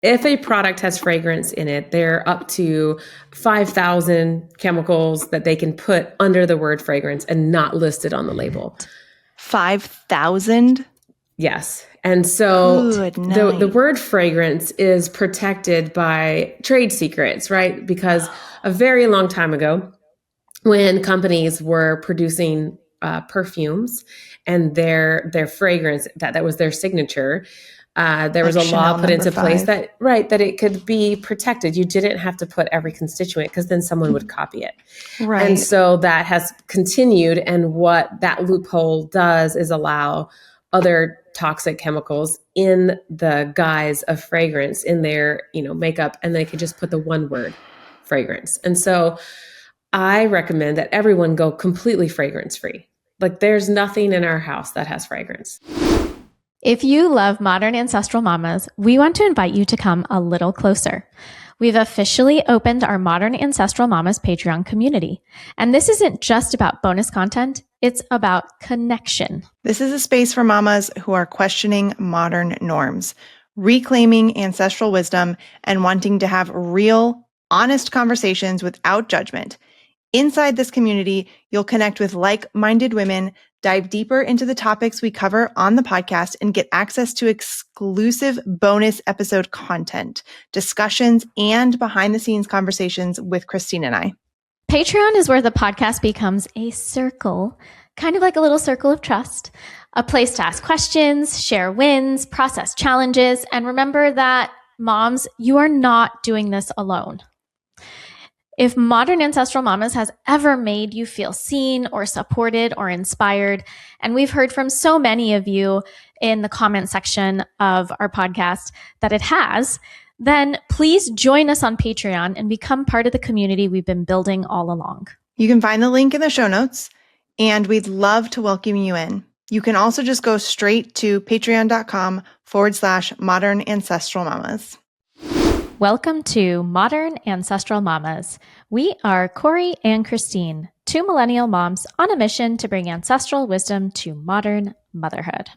If a product has fragrance in it, they're up to 5,000 chemicals that they can put under the word fragrance and not listed on the label. 5,000? Yes. And so the word fragrance is protected by trade secrets, right? Because a very long time ago, when companies were producing perfumes and their fragrance, that was their signature, there was a law put into place that it could be protected. You didn't have to put every constituent because then someone would copy it. Right. And so that has continued. And what that loophole does is allow other toxic chemicals in the guise of fragrance in their, makeup, and they could just put the one word fragrance. And so I recommend that everyone go completely fragrance free. Like there's nothing in our house that has fragrance. If you love Modern Ancestral Mamas, we want to invite you to come a little closer. We've officially opened our Modern Ancestral Mamas Patreon community. And this isn't just about bonus content, it's about connection. This is a space for mamas who are questioning modern norms, reclaiming ancestral wisdom, and wanting to have real, honest conversations without judgment. Inside this community, you'll connect with like-minded women, dive deeper into the topics we cover on the podcast, and get access to exclusive bonus episode content, discussions, and behind-the-scenes conversations with Christine and I. Patreon is where the podcast becomes a circle, kind of like a little circle of trust, a place to ask questions, share wins, process challenges, and remember that, moms, you are not doing this alone. If Modern Ancestral Mamas has ever made you feel seen or supported or inspired, and we've heard from so many of you in the comment section of our podcast that it has, then please join us on Patreon and become part of the community we've been building all along. You can find the link in the show notes, and we'd love to welcome you in. You can also just go straight to patreon.com/Modern Ancestral Mamas. Welcome to Modern Ancestral Mamas. We are Corey and Christine, two millennial moms on a mission to bring ancestral wisdom to modern motherhood.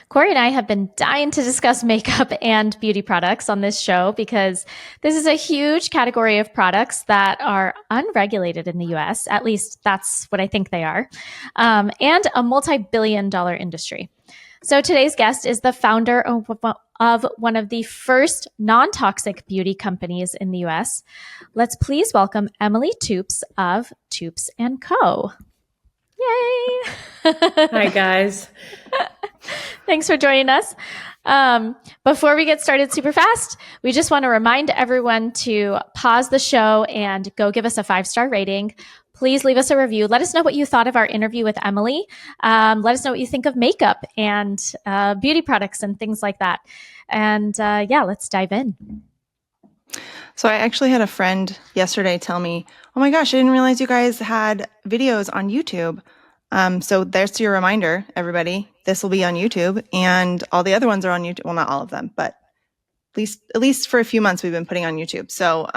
Corey and I have been dying to discuss makeup and beauty products on this show because this is a huge category of products that are unregulated in the US, at least that's what I think they are, and a multi-billion-dollar industry. So today's guest is the founder of one of the first non-toxic beauty companies in the US. Let's please welcome Emilie Toups of Toups Co. Yay! Hi, guys. Thanks for joining us. Before we get started super fast, we just want to remind everyone to pause the show and go give us a 5-star rating. Please leave us a review. Let us know what you thought of our interview with Emilie. Let us know what you think of makeup and beauty products and things like that. And let's dive in. So I actually had a friend yesterday tell me, oh my gosh, I didn't realize you guys had videos on YouTube. So there's your reminder, everybody. This will be on YouTube, and all the other ones are on YouTube. Well, not all of them, but at least for a few months we've been putting on YouTube. So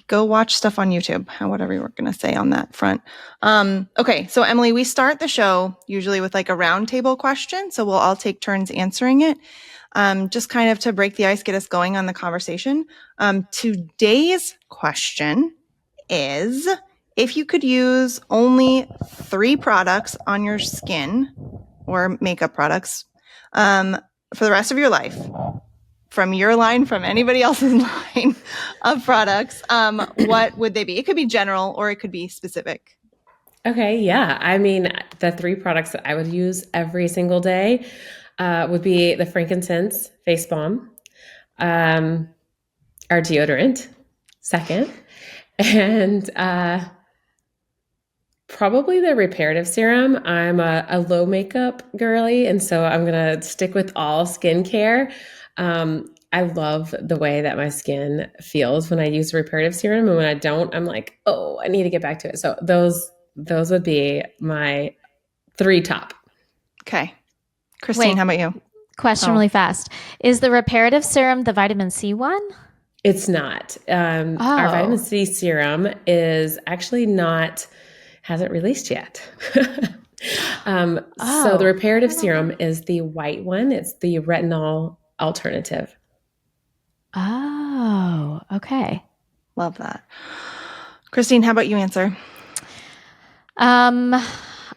go watch stuff on YouTube, whatever you're going to say on that front. Okay, so Emilie, we start the show usually with like a roundtable question. So we'll all take turns answering it, just kind of to break the ice, get us going on the conversation. Today's question is, if you could use only 3 products on your skin or makeup products for the rest of your life, from your line, from anybody else's line of products, what would they be? It could be general or it could be specific. Okay, yeah. I mean, the 3 products that I would use every single day would be the frankincense face balm, our deodorant, second, and probably the reparative serum. I'm a low makeup girly, and so I'm going to stick with all skincare. I love the way that my skin feels when I use reparative serum, and when I don't, I'm like, oh, I need to get back to it. So those would be my 3 top. Okay. Christine, how about you? Question really fast. Is the reparative serum the vitamin C one? It's not. Our vitamin C serum is actually hasn't released yet. So the reparative serum is the white one. It's the retinol alternative. Oh, okay. Love that. Christine, how about you answer?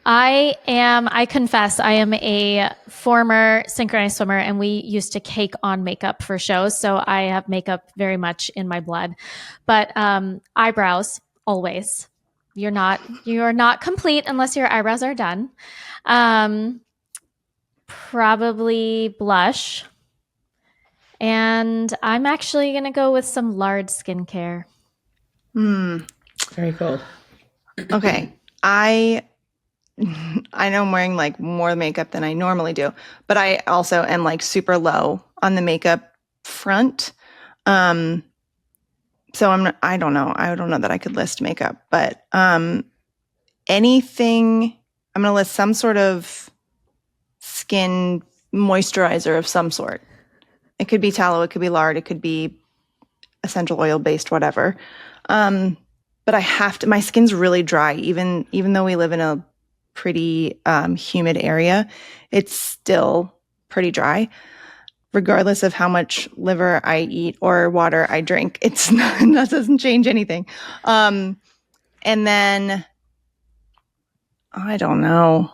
I confess, I am a former synchronized swimmer, and we used to cake on makeup for shows. So I have makeup very much in my blood, but eyebrows always. You're not complete unless your eyebrows are done. Probably blush. And I'm actually going to go with some Lard skincare. Very cool. Okay. I know I'm wearing like more makeup than I normally do, but I also am like super low on the makeup front. So I don't know that I could list makeup, but anything, I'm going to list some sort of skin moisturizer of some sort. It could be tallow, it could be lard, it could be essential oil based, whatever. But I have to, my skin's really dry, even though we live in a pretty humid area, it's still pretty dry. Regardless of how much liver I eat or water I drink, that doesn't change anything. And then I don't know.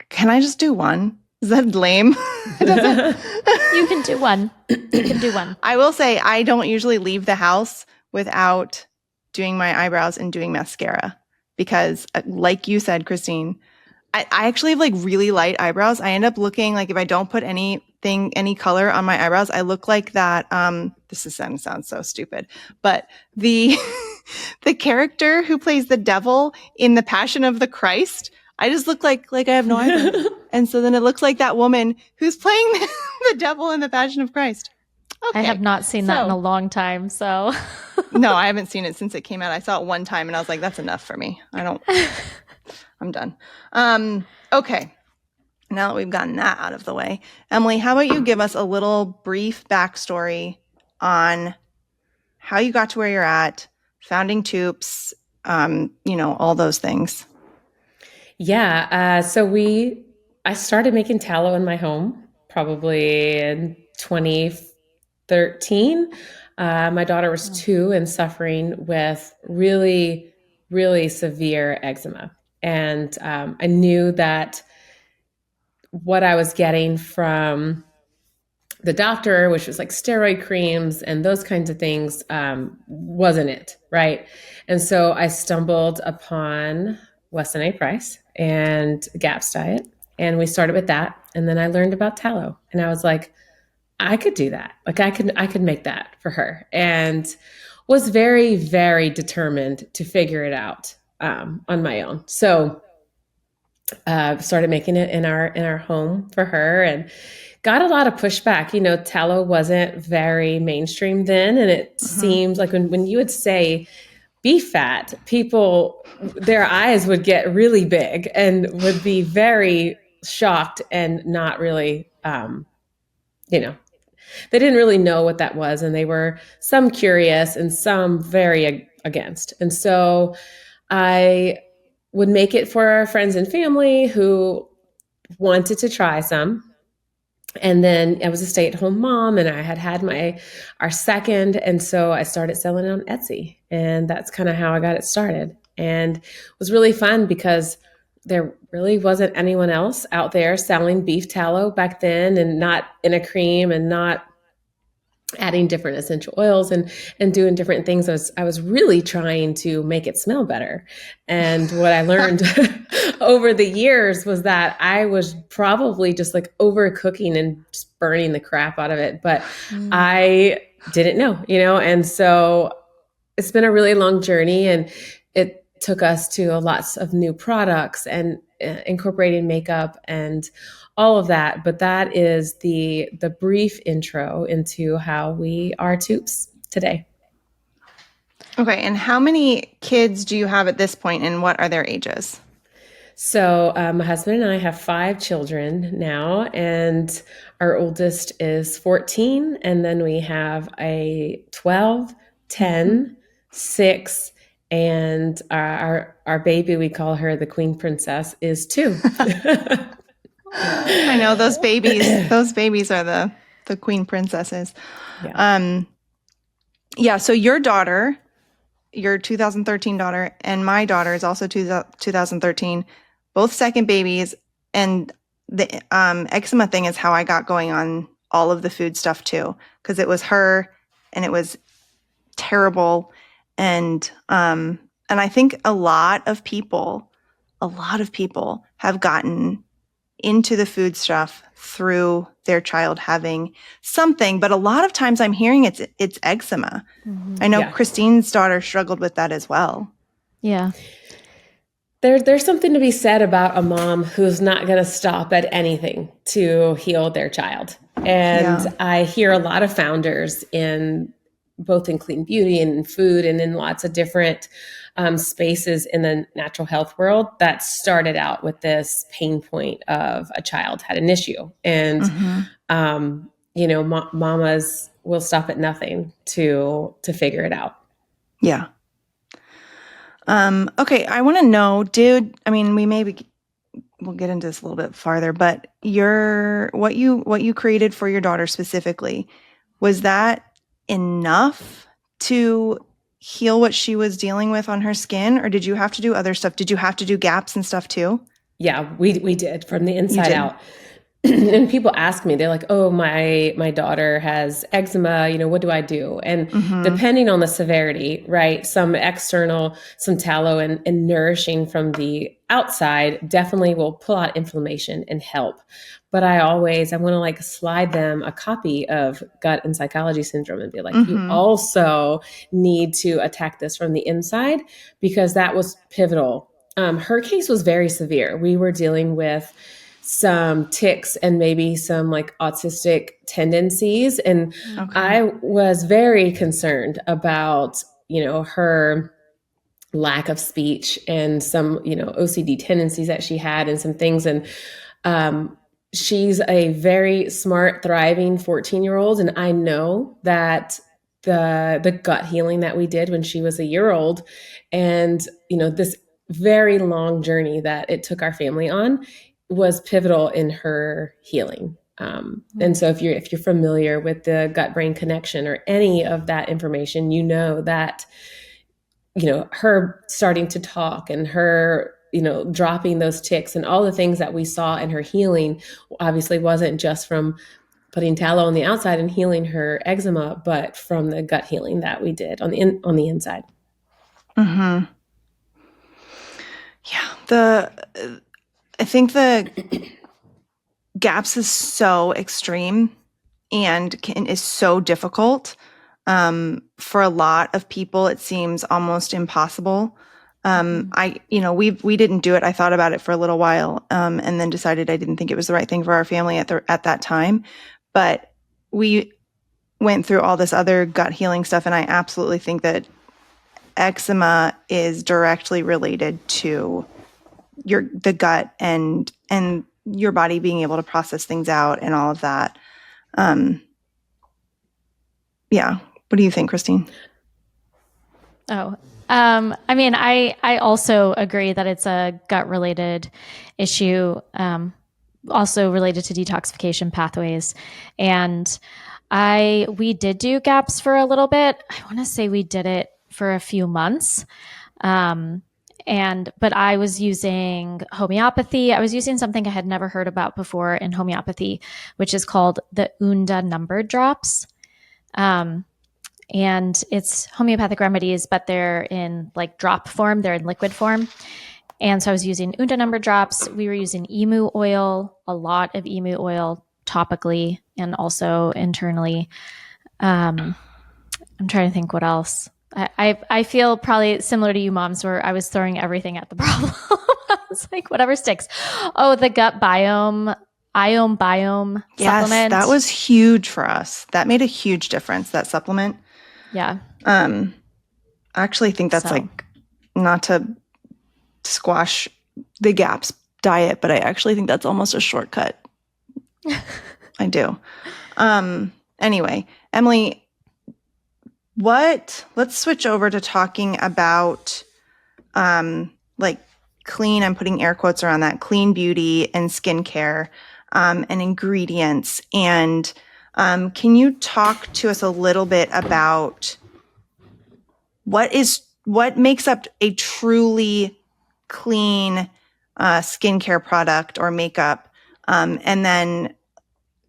Can I just do one? Is that lame? You can do one. You can do one. I will say I don't usually leave the house without doing my eyebrows and doing mascara because, like you said, Christine, I actually have like really light eyebrows. I end up looking like if I don't put any color on my eyebrows, I look like that. This sounds so stupid, but the the character who plays the devil in The Passion of the Christ, I just look like I have no eyebrows. And so then it looks like that woman who's playing the devil in The Passion of Christ. Okay. I have not seen that in a long time, so. No, I haven't seen it since it came out. I saw it one time and I was like, that's enough for me. I'm done. Okay. Now that we've gotten that out of the way, Emilie, how about you give us a little brief backstory on how you got to where you're at, founding Toups, all those things. Yeah. I started making tallow in my home probably in 2013. My daughter was 2 and suffering with really, really severe eczema. And I knew that what I was getting from the doctor, which was like steroid creams and those kinds of things, wasn't it, right? And so I stumbled upon Weston A. Price and GAPS diet, and we started with that. And then I learned about tallow, and I was like, I could do that. Like I could make that for her, and was very, very determined to figure it out on my own. So started making it in our home for her, and got a lot of pushback. Tallow wasn't very mainstream then, and it seemed like when you would say beef fat, people, their eyes would get really big and would be very shocked and not really, they didn't really know what that was, and they were some curious and some very against. And so I would make it for our friends and family who wanted to try some. And then I was a stay-at-home mom, and I had our second. And so I started selling it on Etsy, and that's kind of how I got it started. And it was really fun because there really wasn't anyone else out there selling beef tallow back then, and not in a cream and not adding different essential oils and doing different things. I was really trying to make it smell better. And what I learned over the years was that I was probably just like overcooking and just burning the crap out of it. But I didn't know, and so it's been a really long journey, and it took us to lots of new products and incorporating makeup and all of that. But that is the brief intro into how we are Toups today. Okay. And how many kids do you have at this point, and what are their ages? So my husband and I have 5 children now, and our oldest is 14. And then we have a 12, 10, 6, and our baby, we call her the Queen Princess, is 2. I know those babies. Those babies are the queen princesses. Yeah. So your daughter, your 2013 daughter, and my daughter is also 2013, both second babies. And the eczema thing is how I got going on all of the food stuff too, because it was her, and it was terrible. And I think a lot of people have gotten into the food stuff through their child having something, but a lot of times I'm hearing it's eczema. Mm-hmm. I know Christine's daughter struggled with that as well. Yeah. There's something to be said about a mom who's not going to stop at anything to heal their child. And I hear a lot of founders both in clean beauty and in food and in lots of different spaces in the natural health world that started out with this pain point of a child had an issue. And, mamas will stop at nothing to figure it out. Yeah. Okay. I want to know, we'll get into this a little bit farther, but what you created for your daughter specifically, was that enough to heal what she was dealing with on her skin, or did you have to do other stuff? Did you have to do gaps and stuff too? Yeah, we did from the inside out. And people ask me, they're like, oh, my daughter has eczema, what do I do? And depending on the severity, right, some external, some tallow and nourishing from the outside definitely will pull out inflammation and help. But I want to slide them a copy of Gut and Psychology Syndrome and be like, you also need to attack this from the inside, because that was pivotal. Her case was very severe. We were dealing with some tics and maybe some autistic tendencies. And I was very concerned about, her lack of speech and some, OCD tendencies that she had and some things. And she's a very smart, thriving 14-year-old. And I know that the gut healing that we did when she was a year old, and, this very long journey that it took our family on, was pivotal in her healing. And so if you're familiar with the gut-brain connection or any of that information, that, her starting to talk and her, dropping those tics and all the things that we saw in her healing obviously wasn't just from putting tallow on the outside and healing her eczema, but from the gut healing that we did on the inside. Mm-hmm. Yeah. I think the gaps is so extreme and is so difficult. For a lot of people, it seems almost impossible. We didn't do it. I thought about it for a little while, and then decided I didn't think it was the right thing for our family at that time. But we went through all this other gut healing stuff, and I absolutely think that eczema is directly related to the gut and your body being able to process things out and all of that. What do you think, Christine? I also agree that it's a gut related issue, also related to detoxification pathways. And we did do gaps for a little bit. I want to say we did it for a few months. But I was using homeopathy. I was using something I had never heard about before in homeopathy, which is called the Unda number drops. And it's homeopathic remedies, but they're in drop form. They're in liquid form. And so I was using Unda number drops. We were using emu oil, a lot of emu oil topically and also internally. I'm trying to think what else. I feel probably similar to you moms, where I was throwing everything at the problem. I was like, whatever sticks. Oh, the gut biome supplement. Yes, that was huge for us. That made a huge difference, that supplement. Yeah. I actually think that's not to squash the GAPS diet, but I actually think that's almost a shortcut. I do. Anyway, Emilie, let's switch over to talking about clean, I'm putting air quotes around that, clean beauty and skincare and ingredients. And can you talk to us a little bit about what makes up a truly clean skincare product or makeup? And then,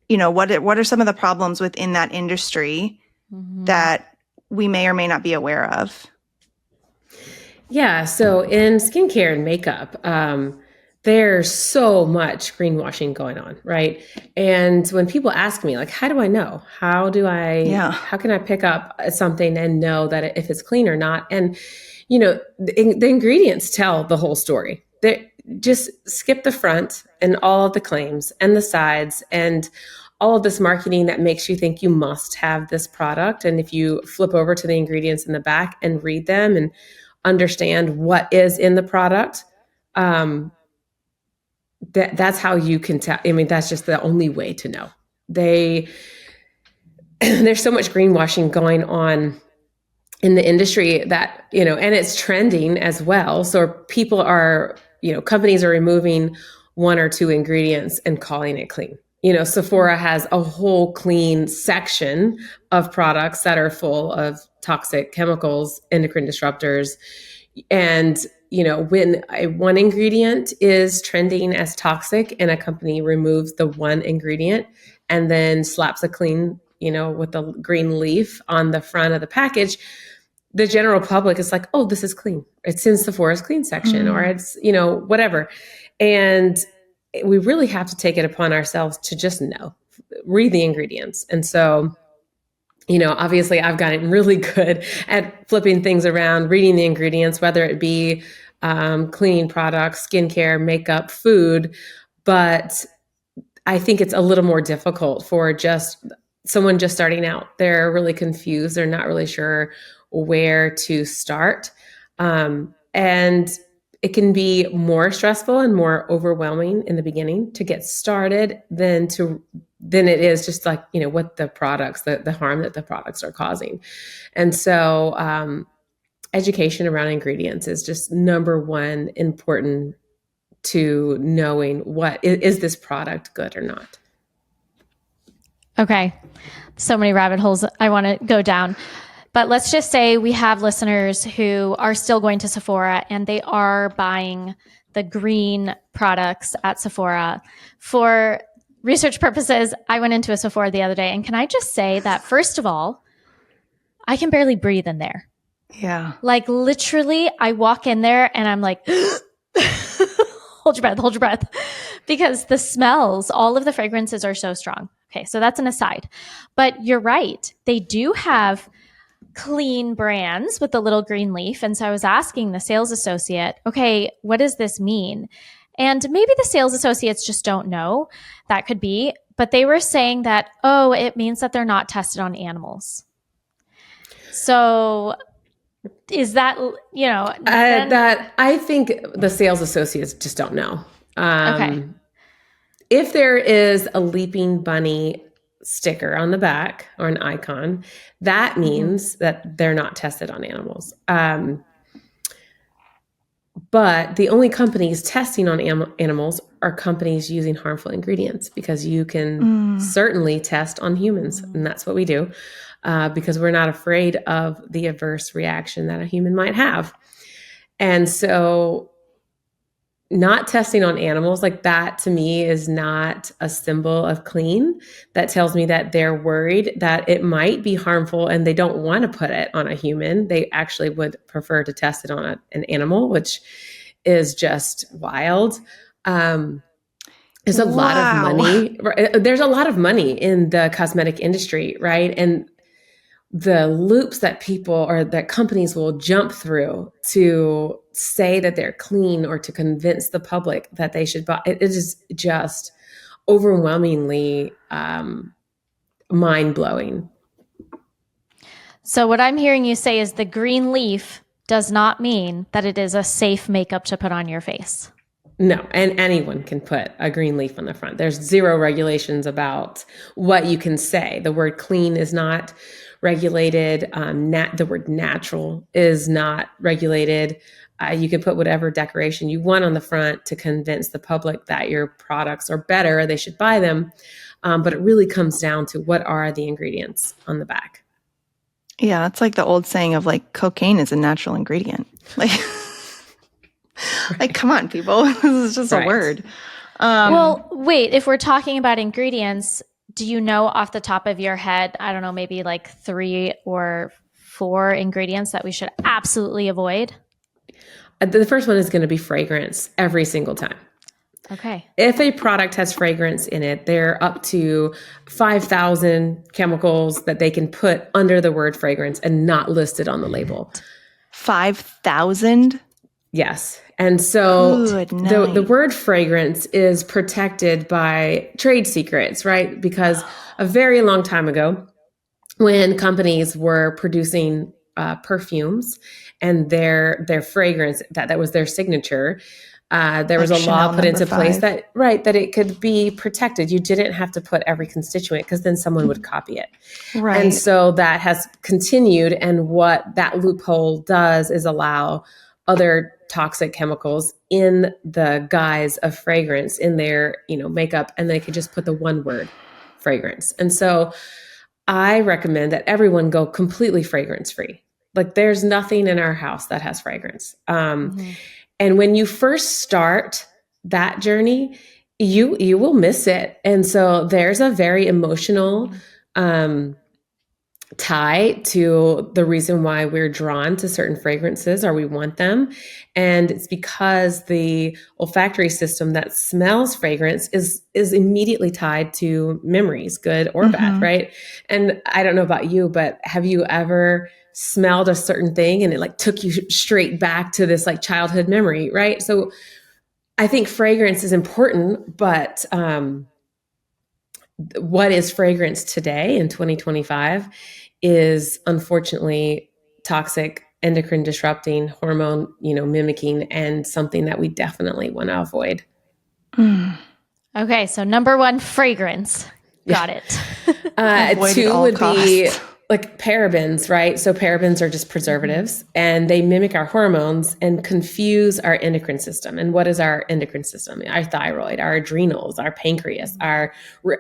what are some of the problems within that industry that we may or may not be aware of? Yeah. So in skincare and makeup, there's so much greenwashing going on, right? And when people ask me, like, how do I know? How can I pick up something and know that if it's clean or not? And, the ingredients tell the whole story. Just skip the front and all of the claims and the sides and all of this marketing that makes you think you must have this product. And if you flip over to the ingredients in the back and read them and understand what is in the product, that's how you can tell. I mean, that's just the only way to know. There's so much greenwashing going on in the industry that, and it's trending as well. So people are, companies are removing one or two ingredients and calling it clean. Sephora has a whole clean section of products that are full of toxic chemicals, endocrine disruptors. And, when one ingredient is trending as toxic and a company removes the one ingredient and then slaps a clean, with the green leaf on the front of the package, the general public is like, oh, this is clean. It's in Sephora's clean section, or it's, whatever. And we really have to take it upon ourselves to just read the ingredients. And so, obviously I've gotten really good at flipping things around, reading the ingredients, whether it be cleaning products, skincare, makeup, food. But I think it's a little more difficult for just someone just starting out. They're really confused. They're not really sure where to start. And it can be more stressful and more overwhelming in the beginning to get started than it is just like, what the products, the harm that the products are causing. And so education around ingredients is just number one important to knowing what is this product good or not. Okay. So many rabbit holes I want to go down. But let's just say we have listeners who are still going to Sephora and they are buying the green products at Sephora. For research purposes, I went into a Sephora the other day, and can I just say that, first of all, I can barely breathe in there. Yeah. Like literally, I walk in there and I'm like, hold your breath, because the smells, all of the fragrances are so strong. Okay, so that's an aside. But you're right. They do have clean brands with the little green leaf. And so I was asking the sales associate, okay, what does this mean? And maybe the sales associates just don't know. That could be. But they were saying that, oh, it means that they're not tested on animals. So is that, that I think the sales associates just don't know. Okay. If there is a leaping bunny sticker on the back or an icon, that means that they're not tested on animals. But the only companies testing on animals are companies using harmful ingredients, because you can certainly test on humans. And that's what we do, because we're not afraid of the adverse reaction that a human might have. And so not testing on animals, like that to me is not a symbol of clean. That tells me that they're worried that it might be harmful and they don't want to put it on a human. They actually would prefer to test it on an animal, which is just wild. There's a lot of money. There's a lot of money in the cosmetic industry, right? And the loops that people or that companies will jump through to say that they're clean or to convince the public that they should buy, it is just overwhelmingly mind-blowing. So what I'm hearing you say is the green leaf does not mean that it is a safe makeup to put on your face. No, and anyone can put a green leaf on the front. There's zero regulations about what you can say. The word clean is not regulated. The word natural is not regulated. You can put whatever decoration you want on the front to convince the public that your products are better, they should buy them. But it really comes down to what are the ingredients on the back. Yeah, it's like the old saying of like cocaine is a natural ingredient. Like, like come on, people. This is just a word. Well, wait, if we're talking about ingredients, do you know off the top of your head, I don't know, maybe like 3 or 4 ingredients that we should absolutely avoid? The first one is going to be fragrance every single time. Okay. If a product has fragrance in it, they're up to 5,000 chemicals that they can put under the word fragrance and not listed on the label. 5,000? Yes. And so the word fragrance is protected by trade secrets, right? Because a very long time ago, when companies were producing perfumes and their fragrance, that was their signature, there was a law put into place that it could be protected. You didn't have to put every constituent because then someone would copy it. Right. And so that has continued. And what that loophole does is allow other toxic chemicals in the guise of fragrance in their, makeup, and they could just put the one word fragrance. And so I recommend that everyone go completely fragrance free. Like there's nothing in our house that has fragrance. And when you first start that journey, you will miss it. And so there's a very emotional tie to the reason why we're drawn to certain fragrances or we want them. And it's because the olfactory system that smells fragrance is immediately tied to memories, good or bad, right? And I don't know about you, but have you ever smelled a certain thing and it like took you straight back to this like childhood memory, right? So I think fragrance is important, but what is fragrance today in 2025 is unfortunately toxic, endocrine disrupting, hormone, mimicking, and something that we definitely want to avoid. Okay, so number 1, fragrance. Got it. 2 would be like parabens, right? So parabens are just preservatives and they mimic our hormones and confuse our endocrine system. And what is our endocrine system? Our thyroid, our adrenals, our pancreas, our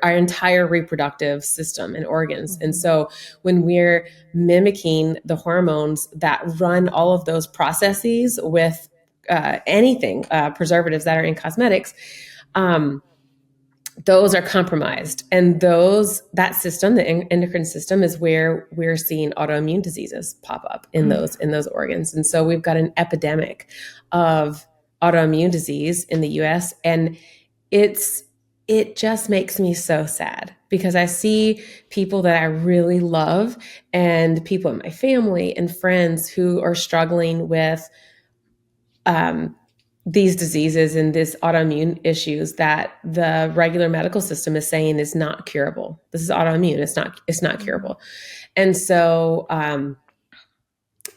entire reproductive system and organs. And so when we're mimicking the hormones that run all of those processes with anything, preservatives that are in cosmetics, those are compromised. And that system, the endocrine system, is where we're seeing autoimmune diseases pop up in those organs. And so we've got an epidemic of autoimmune disease in the US. And it just makes me so sad because I see people that I really love and people in my family and friends who are struggling with these diseases and this autoimmune issues that the regular medical system is saying is not curable. This is autoimmune. It's not curable. And so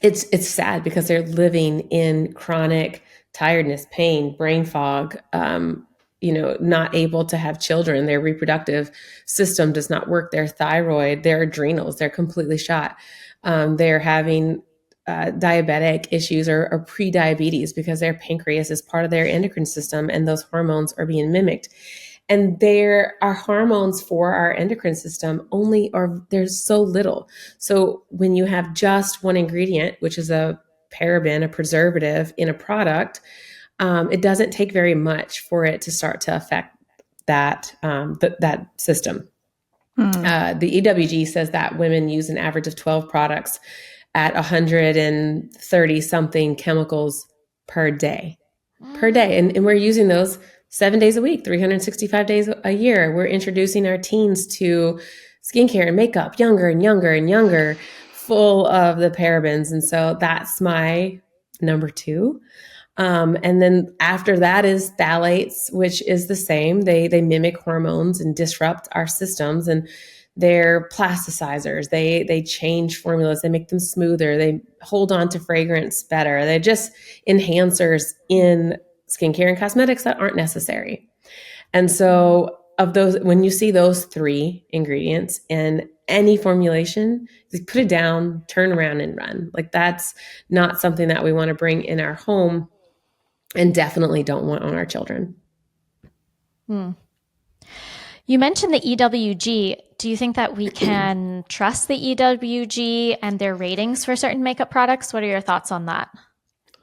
it's sad because they're living in chronic tiredness, pain, brain fog, not able to have children. Their reproductive system does not work. Their thyroid, their adrenals, they're completely shot. They're having diabetic issues or pre-diabetes because their pancreas is part of their endocrine system and those hormones are being mimicked. And there are hormones for our endocrine system there's so little. So when you have just one ingredient, which is a paraben, a preservative in a product, it doesn't take very much for it to start to affect that system. The EWG says that women use an average of 12 products at 130 something chemicals per day. And we're using those 7 days a week, 365 days a year. We're introducing our teens to skincare and makeup, younger and younger and younger, full of the parabens. And so that's my number 2. And then after that is phthalates, which is the same. They mimic hormones and disrupt our systems, and they're plasticizers. They change formulas. They make them smoother. They hold on to fragrance better. They're just enhancers in skincare and cosmetics that aren't necessary. And so of those, when you see those 3 ingredients in any formulation, just put it down, turn around and run. Like that's not something that we want to bring in our home and definitely don't want on our children. You mentioned the EWG. Do you think that we can trust the EWG and their ratings for certain makeup products? What are your thoughts on that?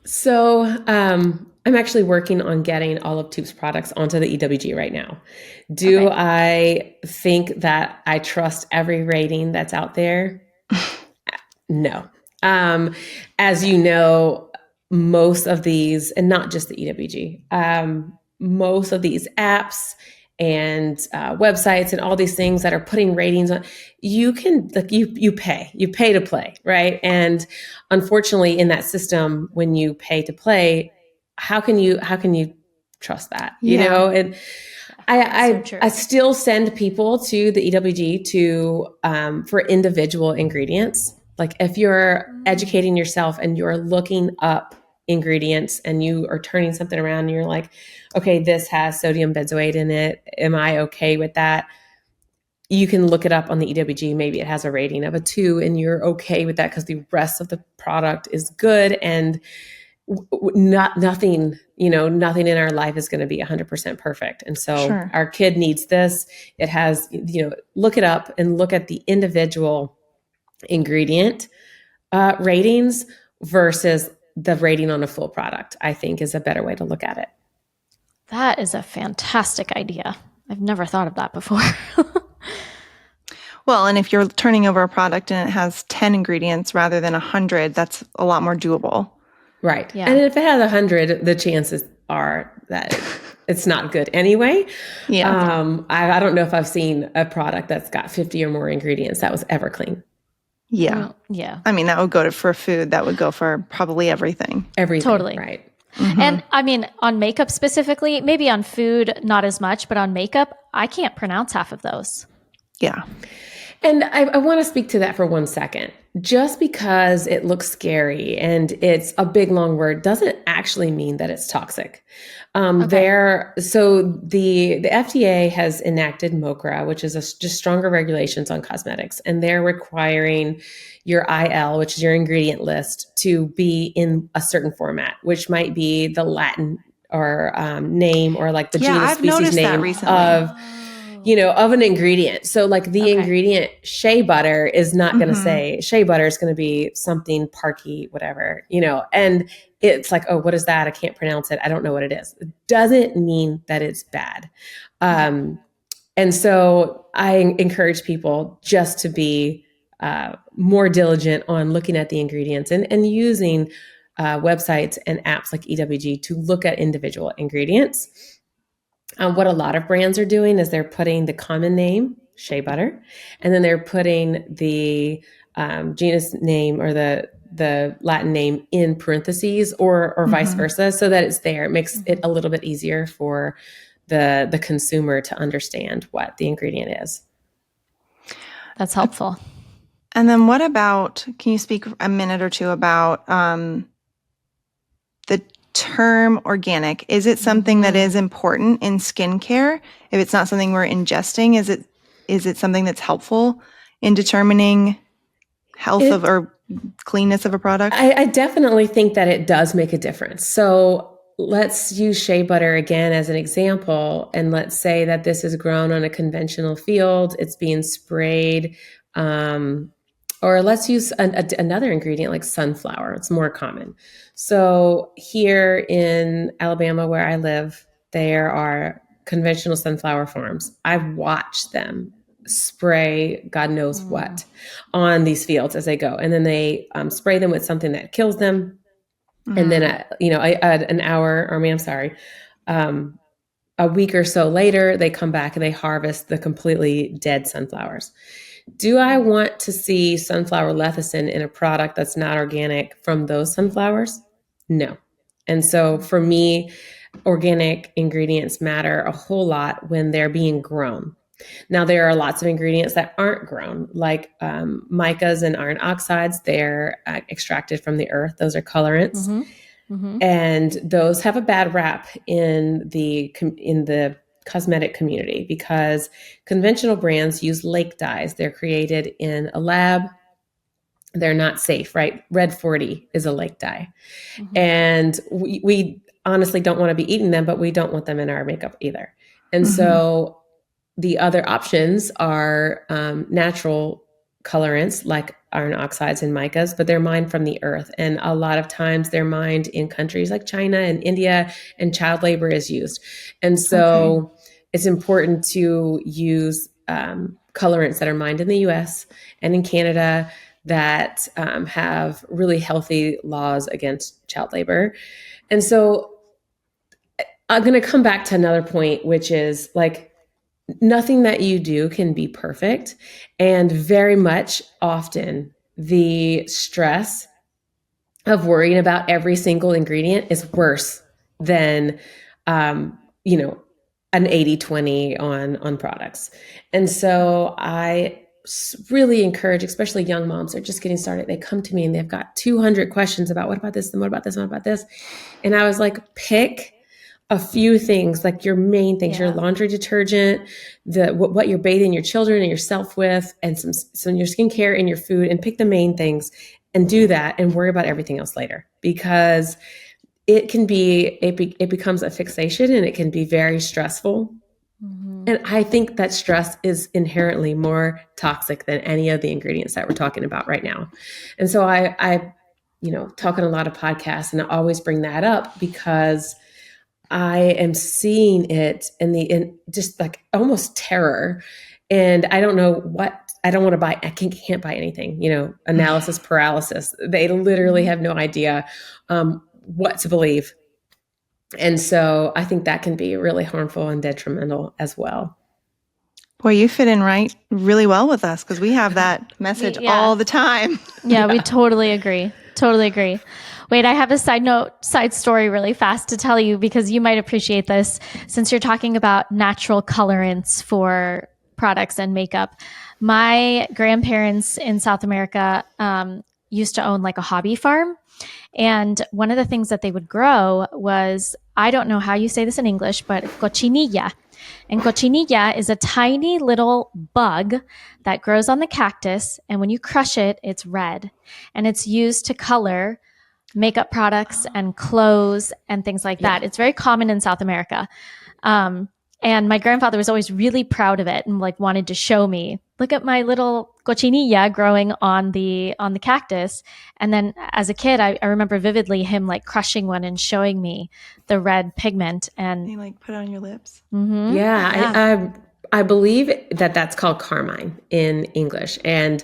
So I'm actually working on getting all of Toups products onto the EWG right now. Do I think that I trust every rating that's out there? No. As you know, most of these, and not just the EWG, most of these apps and websites and all these things that are putting ratings on, you can, like, you pay to play, right? And unfortunately, in that system, when you pay to play, how can you trust that? You know, and I still send people to the EWG for individual ingredients. Like if you're educating yourself and you're looking up ingredients and you are turning something around and you're like, okay, this has sodium benzoate in it. Am I okay with that? You can look it up on the EWG. Maybe it has a rating of a 2 and you're okay with that because the rest of the product is good and nothing in our life is going to be 100% perfect. And so our kid needs this. It has, look it up and look at the individual ingredient ratings versus the rating on a full product, I think is a better way to look at it. That is a fantastic idea. I've never thought of that before. Well, and if you're turning over a product and it has 10 ingredients rather than 100, that's a lot more doable. Right. Yeah. And if it has 100, the chances are that it's not good anyway. Yeah. I don't know if I've seen a product that's got 50 or more ingredients that was ever clean. Yeah. Yeah. I mean, that would go for food. That would go for probably everything. Everything. Totally. Right. Mm-hmm. And I mean, on makeup specifically, maybe on food, not as much, but on makeup, I can't pronounce half of those. Yeah. And I want to speak to that for 1 second. Just because it looks scary and it's a big, long word doesn't actually mean that it's toxic. So the FDA has enacted MOCRA, which is just stronger regulations on cosmetics, and they're requiring your IL, which is your ingredient list, to be in a certain format, which might be the Latin or name or like the genus species name of an ingredient. So like the ingredient shea butter is not going to say shea butter, is going to be something parky, whatever, and it's like, oh, what is that? I can't pronounce it. I don't know what it is. It doesn't mean that it's bad. And so I encourage people just to be more diligent on looking at the ingredients and using websites and apps like EWG to look at individual ingredients. What a lot of brands are doing is they're putting the common name, shea butter, and then they're putting the genus name or the Latin name in parentheses or vice versa, so that it's there. It makes it a little bit easier for the consumer to understand what the ingredient is. That's helpful. And then what about, can you speak a minute or two about the term organic? Is it something that is important in skincare? If it's not something we're ingesting, is it something that's helpful in determining health or cleanness of a product? I definitely think that it does make a difference. So let's use shea butter again as an example. And let's say that this is grown on a conventional field. It's being sprayed. Or let's use another ingredient like sunflower. It's more common. So here in Alabama, where I live, there are conventional sunflower farms. I've watched them spray God knows what on these fields as they go. And then they spray them with something that kills them. And then, a week or so later, they come back and they harvest the completely dead sunflowers. Do I want to see sunflower lecithin in a product that's not organic from those sunflowers? No. And so for me, organic ingredients matter a whole lot when they're being grown. Now, there are lots of ingredients that aren't grown, like micas and iron oxides. They're extracted from the earth. Those are colorants. And those have a bad rap in the cosmetic community because conventional brands use lake dyes. They're created in a lab. They're not safe, right? Red 40 is a lake dye. And we honestly don't want to be eating them, but we don't want them in our makeup either. And so the other options are natural colorants like iron oxides and micas, but they're mined from the earth. And a lot of times they're mined in countries like China and India, and child labor is used. And so it's important to use colorants that are mined in the US and in Canada that have really healthy laws against child labor. And so I'm going to come back to another point, which is like, nothing that you do can be perfect. And very much often the stress of worrying about every single ingredient is worse than, an 80-20 on products. And so I really encourage, especially young moms, they're just getting started. They come to me and they've got 200 questions about what about this and what about this and what about this. And I was like, pick a few things, like your main things, your laundry detergent, what you're bathing your children and yourself with, and some your skincare and your food, and pick the main things and do that and worry about everything else later, because it becomes a fixation and it can be very stressful. And I think that stress is inherently more toxic than any of the ingredients that we're talking about right now. And so I talk on a lot of podcasts, and I always bring that up because I am seeing it in just like almost terror. And I don't know what, I don't want to buy, I can't buy anything, analysis paralysis. They literally have no idea what to believe. And so I think that can be really harmful and detrimental as well. Boy, you fit in really well with us because we have that message all the time. Yeah, we totally agree. Totally agree. Wait, I have a side story really fast to tell you because you might appreciate this since you're talking about natural colorants for products and makeup. My grandparents in South America used to own like a hobby farm. And one of the things that they would grow was, I don't know how you say this in English, but cochinilla. And cochinilla is a tiny little bug that grows on the cactus. And when you crush it, it's red. And it's used to color makeup products and clothes and things like that. It's very common in South America. And my grandfather was always really proud of it and like wanted to show me, look at my little cochinilla growing on the cactus. And then as a kid, I remember vividly him like crushing one and showing me the red pigment. And you like put it on your lips. I believe that that's called carmine in English. And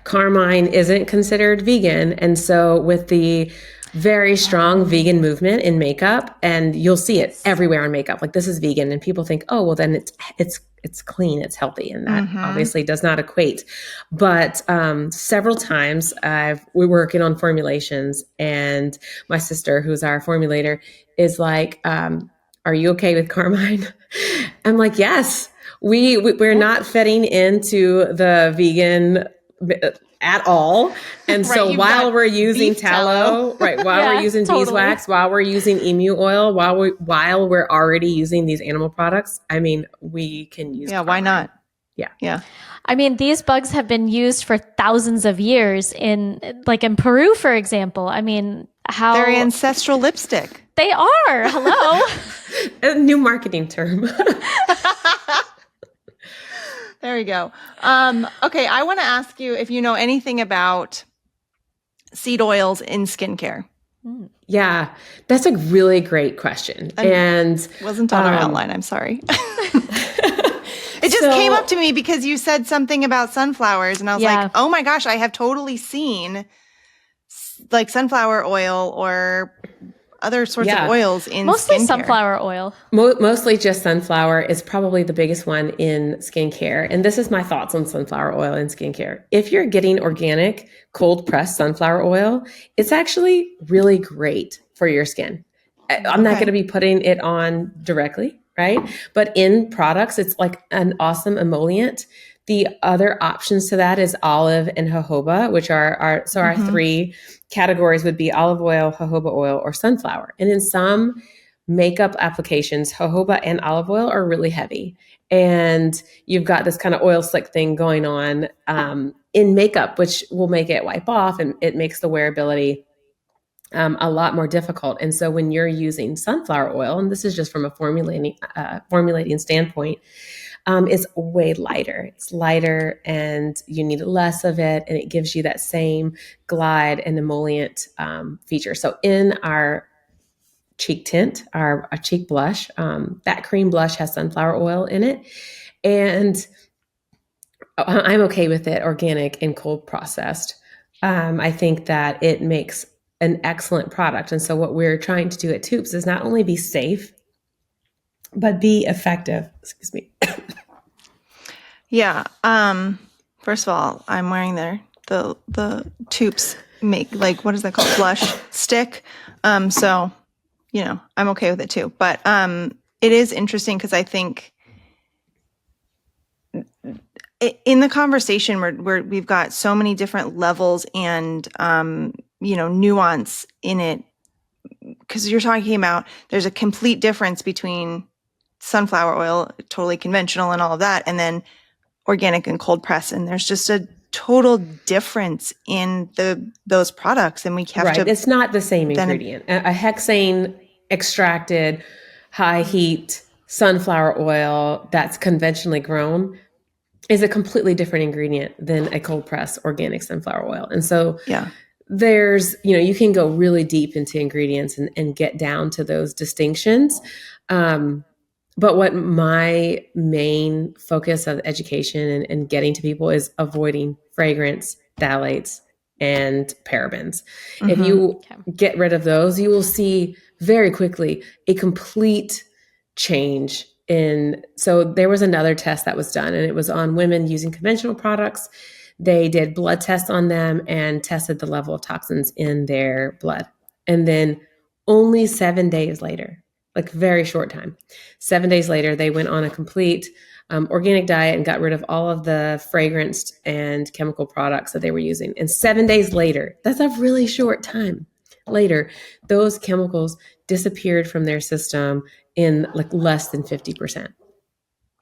carmine isn't considered vegan. And so with the very strong vegan movement in makeup, and you'll see it everywhere on makeup. Like, this is vegan, and people think, oh, well, then it's clean, it's healthy, and that obviously does not equate. But several times we're working on formulations, and my sister, who's our formulator, is like, "Are you okay with carmine?" I'm like, "Yes." We're not fitting into the vegan at all. And so while we're using tallow, while we're using beeswax, while we're using emu oil, while we're already using these animal products, I mean, we can use carmine. Why not? Yeah. I mean, these bugs have been used for thousands of years in Peru, for example. I mean, they're ancestral lipstick. They are. Hello. A new marketing term. There we go. Okay, I want to ask you if you know anything about seed oils in skincare. Yeah, that's a really great question. And wasn't on our outline. I'm sorry. It just came up to me because you said something about sunflowers, and I was like, oh my gosh, I have totally seen like sunflower oil or other sorts of oils in mostly skincare. Sunflower oil. Mostly just sunflower is probably the biggest one in skincare. And this is my thoughts on sunflower oil in skincare. If you're getting organic, cold pressed sunflower oil, it's actually really great for your skin. I'm not going to be putting it on directly, right? But in products, it's like an awesome emollient. The other options to that is olive and jojoba, which are our three categories would be olive oil, jojoba oil, or sunflower. And in some makeup applications, jojoba and olive oil are really heavy. And you've got this kind of oil slick thing going on in makeup, which will make it wipe off, and it makes the wearability a lot more difficult. And so when you're using sunflower oil, and this is just from a formulating standpoint, it's way lighter. It's lighter and you need less of it, and it gives you that same glide and emollient feature. So in our cheek tint, our cheek blush, that cream blush has sunflower oil in it. And I'm okay with it organic and cold processed. I think that it makes an excellent product. And so what we're trying to do at Toups is not only be safe, but be effective. Excuse me. Yeah. First of all, I'm wearing the Toups make, like, what is that called? Blush stick. So, I'm okay with it too. But it is interesting because I think in the conversation where we've got so many different levels and, nuance in it, because you're talking about there's a complete difference between sunflower oil, totally conventional and all of that, and then organic and cold press. And there's just a total difference in those products. And we have to... It's not the same ingredient. A hexane extracted high heat sunflower oil that's conventionally grown is a completely different ingredient than a cold press organic sunflower oil. And so there's, you can go really deep into ingredients and get down to those distinctions. But what my main focus of education and getting to people is avoiding fragrance, phthalates, and parabens. If you get rid of those, you will see very quickly a complete change so there was another test that was done, and it was on women using conventional products. They did blood tests on them and tested the level of toxins in their blood. And then only 7 days later, like very short time, 7 days later, they went on a complete organic diet and got rid of all of the fragranced and chemical products that they were using. And 7 days later, that's a really short time later, those chemicals disappeared from their system in like less than 50%.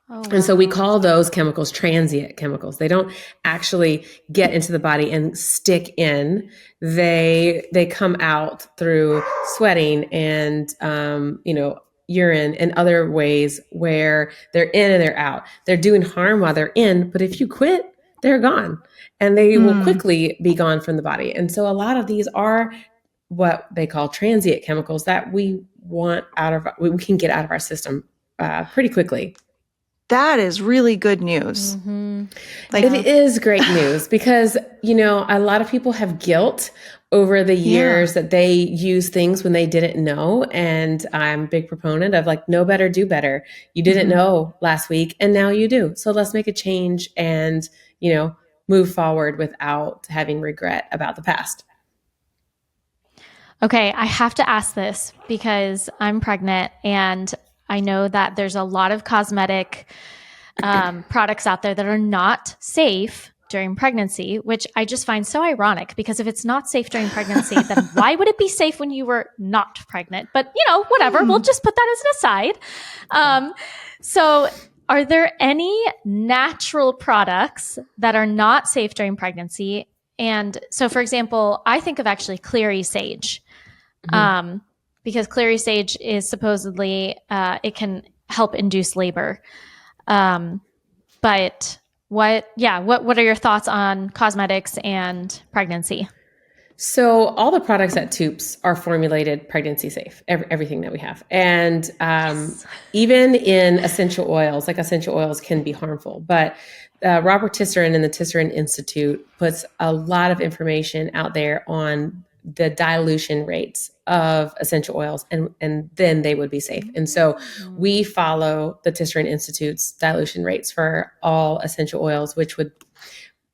Oh, wow. And so we call those chemicals transient chemicals. They don't actually get into the body and stick in. They come out through sweating and, urine and other ways where they're in and they're out. They're doing harm while they're in, but if you quit, they're gone and they will quickly be gone from the body. And so a lot of these are what they call transient chemicals that we can get out of our system pretty quickly. That is really good news. It is great news because, a lot of people have guilt over the years that they use things when they didn't know. And I'm a big proponent of know better, do better. You didn't know last week and now you do. So let's make a change and, move forward without having regret about the past. Okay, I have to ask this because I'm pregnant and I know that there's a lot of cosmetic products out there that are not safe during pregnancy, which I just find so ironic because if it's not safe during pregnancy, then why would it be safe when you were not pregnant? But, whatever, we'll just put that as an aside. So are there any natural products that are not safe during pregnancy? And so, for example, I think of actually clary sage. Because clary sage is supposedly, it can help induce labor. But what are your thoughts on cosmetics and pregnancy? So all the products at Toups are formulated pregnancy safe, everything that we have. And even in essential oils, like essential oils can be harmful, but Robert Tisserand and the Tisserand Institute puts a lot of information out there on the dilution rates of essential oils, and then they would be safe. And so we follow the Tisserand Institute's dilution rates for all essential oils, which would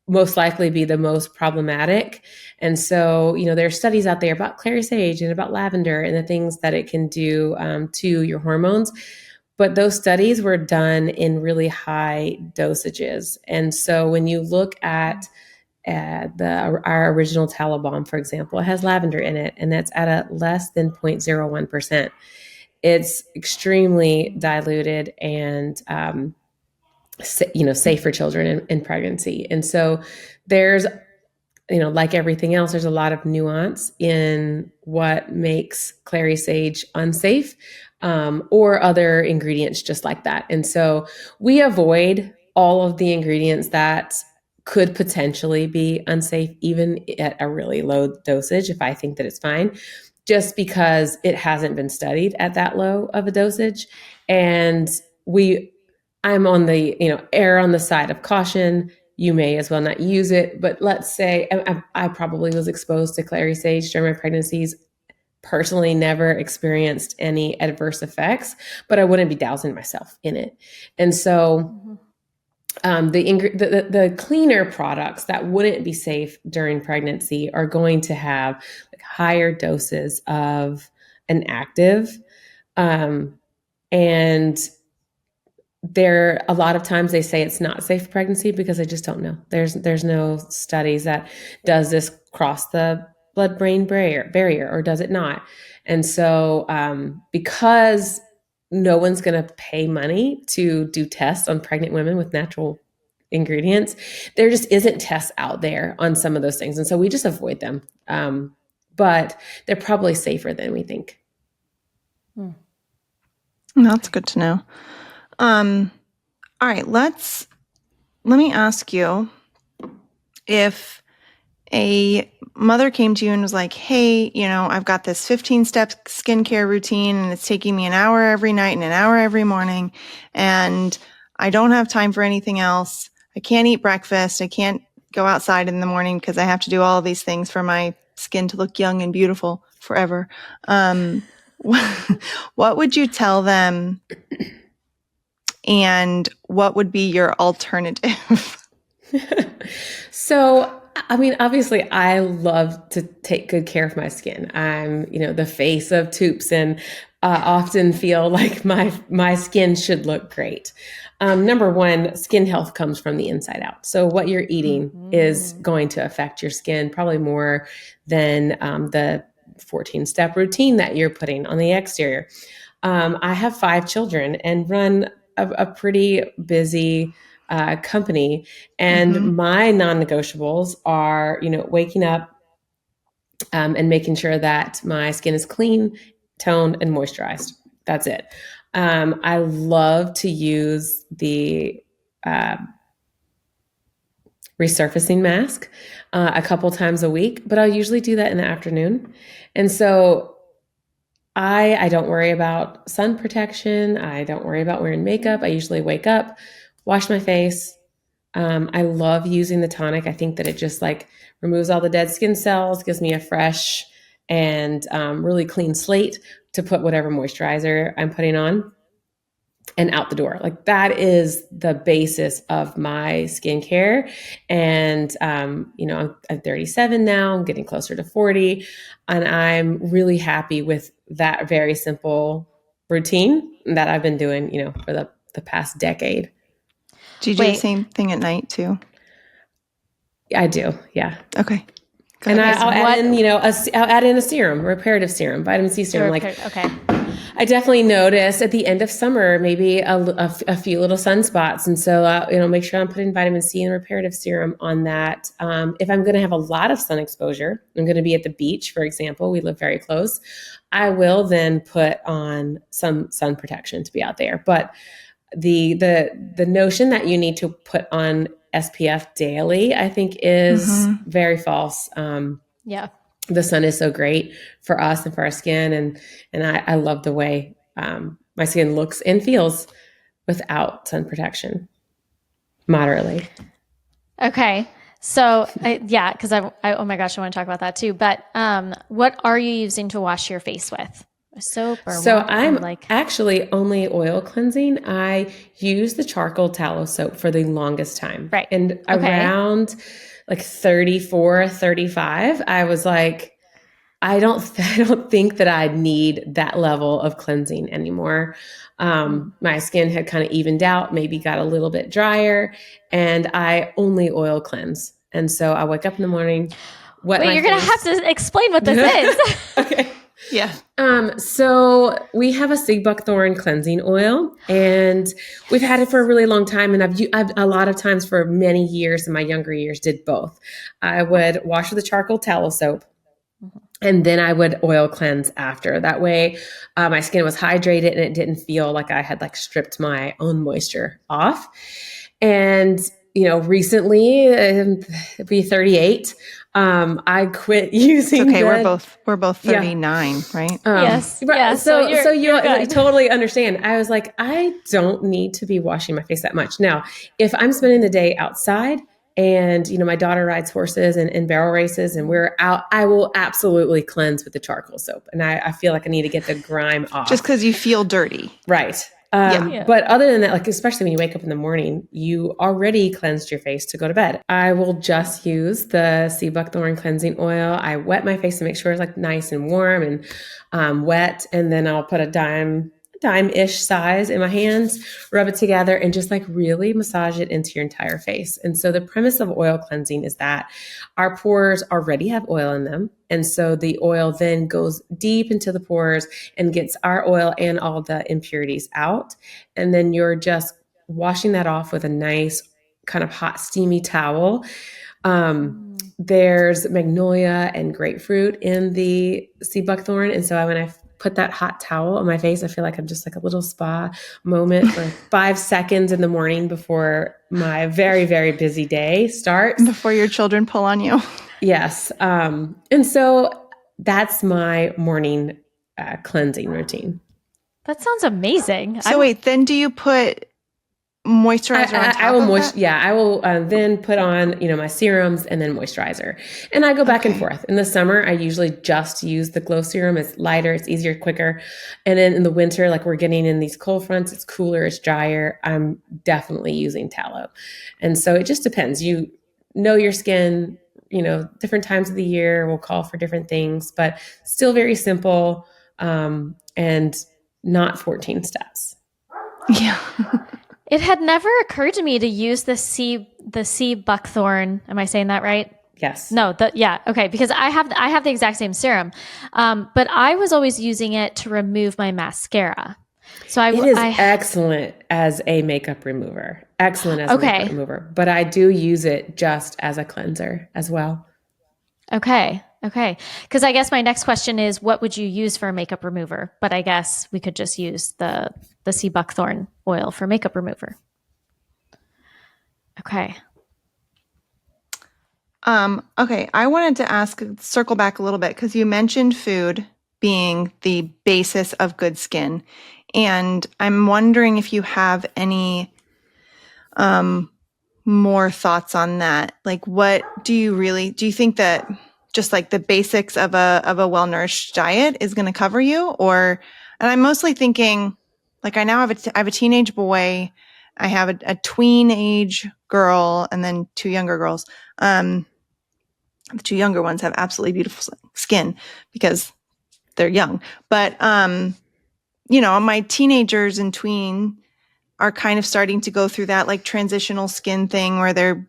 most likely be the most problematic. And so, there are studies out there about clary sage and about lavender and the things that it can do to your hormones. but those studies were done in really high dosages. And so when you look at our original tallow balm, for example, it has lavender in it, and that's at a less than 0.01%. It's extremely diluted and safe for children in pregnancy. And so there's, like everything else, there's a lot of nuance in what makes clary sage unsafe, or other ingredients just like that. And so we avoid all of the ingredients that could potentially be unsafe, even at a really low dosage, if I think that it's fine, just because it hasn't been studied at that low of a dosage. And I'm on the, err on the side of caution. You may as well not use it. But let's say I probably was exposed to clary sage during my pregnancies. Personally, never experienced any adverse effects, but I wouldn't be dousing myself in it. And so the cleaner products that wouldn't be safe during pregnancy are going to have like higher doses of an active. And a lot of times they say it's not safe for pregnancy because they just don't know. There's no studies that does this cross the blood-brain barrier or does it not. And so because no one's going to pay money to do tests on pregnant women with natural ingredients, there just isn't tests out there on some of those things. And so we just avoid them. But they're probably safer than we think. That's good to know. All right, let me ask you, if a mother came to you and was like, hey, I've got this 15-step skincare routine and it's taking me an hour every night and an hour every morning, and I don't have time for anything else. I can't eat breakfast. I can't go outside in the morning because I have to do all of these things for my skin to look young and beautiful forever. What would you tell them? And what would be your alternative? So, obviously I love to take good care of my skin. I'm, the face of Toups, and often feel like my skin should look great. Number one, skin health comes from the inside out. So what you're eating is going to affect your skin probably more than the 14-step routine that you're putting on the exterior. I have 5 children and run a pretty busy company, and my non-negotiables are, waking up and making sure that my skin is clean, toned, and moisturized. That's it. I love to use the resurfacing mask a couple times a week, but I'll usually do that in the afternoon. And so I don't worry about sun protection. I don't worry about wearing makeup. I usually wake up, wash my face. I love using the tonic. I think that it just removes all the dead skin cells, gives me a fresh and really clean slate to put whatever moisturizer I'm putting on, and out the door. That is the basis of my skincare. And, I'm 37 now, I'm getting closer to 40, and I'm really happy with that very simple routine that I've been doing, for the past decade. Do you do the same thing at night too? I do. Yeah. Okay. And I'll add in, I'll add in a serum, reparative serum, vitamin C serum. Okay. I definitely notice at the end of summer, maybe a few little sunspots. And so, make sure I'm putting vitamin C and reparative serum on that. If I'm going to have a lot of sun exposure, I'm going to be at the beach, for example, we live very close, I will then put on some sun protection to be out there. But the notion that you need to put on SPF daily, I think is very false. Yeah. The sun is so great for us and for our skin. And I love the way my skin looks and feels without sun protection, moderately. Okay. So because oh my gosh, I want to talk about that too. But what are you using to wash your face with? Soap or so what? I'm actually only oil cleansing. I use the charcoal tallow soap for the longest time. Right. And around 34, 35, I was like, I don't think that I need that level of cleansing anymore. My skin had kind of evened out, maybe got a little bit drier, and I only oil cleanse. And so I wake up in the morning, wet my face. Wait, you're going to have to explain what this is. Okay. Yeah. So we have a sea buckthorn cleansing oil, and we've had it for a really long time. And I've a lot of times for many years in my younger years did both. I would wash with a charcoal tallow soap, and then I would oil cleanse after. That way, my skin was hydrated and it didn't feel like I had like stripped my own moisture off. And recently, be 38. I quit using. It's okay, we're both 39, right? Yes. So you totally understand. I was like, I don't need to be washing my face that much. Now, if I'm spending the day outside and my daughter rides horses and barrel races and we're out, I will absolutely cleanse with the charcoal soap. And I feel like I need to get the grime off. Just because you feel dirty. Right. But other than that, like, especially when you wake up in the morning, you already cleansed your face to go to bed. I will just use the sea buckthorn cleansing oil. I wet my face to make sure it's like nice and warm and wet. And then I'll put a dime-ish size in my hands, rub it together, and just like really massage it into your entire face. And so the premise of oil cleansing is that our pores already have oil in them. And so the oil then goes deep into the pores and gets our oil and all the impurities out. And then you're just washing that off with a nice kind of hot, steamy towel. There's magnolia and grapefruit in the sea buckthorn. And so when I put that hot towel on my face, I feel like I'm just like a little spa moment for 5 seconds in the morning before my very, very busy day starts. Before your children pull on you. Yes. And so that's my morning cleansing routine. That sounds amazing. So wait, then do you put moisturizer on top of that? Yeah, I will then put on, my serums and then moisturizer. And I go back and forth. In the summer, I usually just use the glow serum. It's lighter, it's easier, quicker. And then in the winter, like we're getting in these cold fronts, it's cooler, it's drier. I'm definitely using tallow. And so it just depends. You know your skin, different times of the year will call for different things, but still very simple and not 14 steps. Yeah. It had never occurred to me to use the sea buckthorn. Am I saying that right? Yes. No. Okay. Because I have the exact same serum, but I was always using it to remove my mascara. So it is excellent as a makeup remover. Excellent as a makeup remover. But I do use it just as a cleanser as well. Okay. Because I guess my next question is, what would you use for a makeup remover? But I guess we could just use the sea buckthorn oil for makeup remover. Okay. Okay. I wanted to circle back a little bit because you mentioned food being the basis of good skin. And I'm wondering if you have any more thoughts on that. Like, what do you think that just like the basics of a well-nourished diet is going to cover you? And I'm mostly thinking, like, I now have a teenage boy, I have a tween age girl, and then 2 younger girls. The 2 younger ones have absolutely beautiful skin because they're young. But, my teenagers and tween are kind of starting to go through that like transitional skin thing where they're,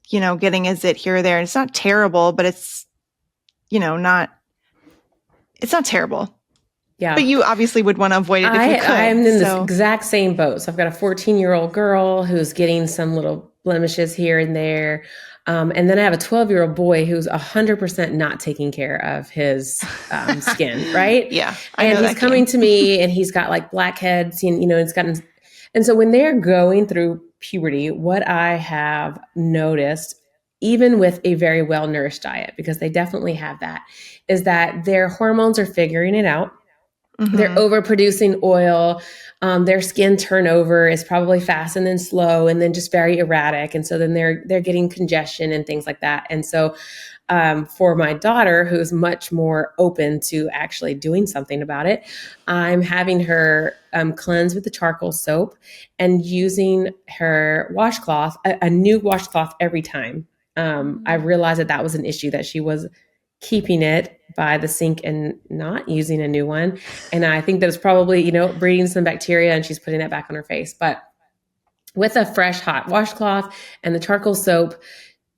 getting a zit here or there. And it's not terrible, but it's, it's not terrible. Yeah. But you obviously would want to avoid it if you could. I'm in this exact same boat. So I've got a 14-year-old girl who's getting some little blemishes here and there. And then I have a 12-year-old boy who's 100% not taking care of his skin, right? Yeah. And he's coming to me and he's got like blackheads and, it's gotten. And so when they're going through puberty, what I have noticed, even with a very well-nourished diet, because they definitely have that, is that their hormones are figuring it out. Mm-hmm. They're overproducing oil. Their skin turnover is probably fast and then slow and then just very erratic. And so then they're getting congestion and things like that. And so for my daughter, who's much more open to actually doing something about it, I'm having her cleanse with the charcoal soap and using her washcloth, a new washcloth every time. I realized that was an issue, that she was keeping it by the sink and not using a new one. And I think that it's probably, breeding some bacteria, and she's putting that back on her face. But with a fresh hot washcloth and the charcoal soap,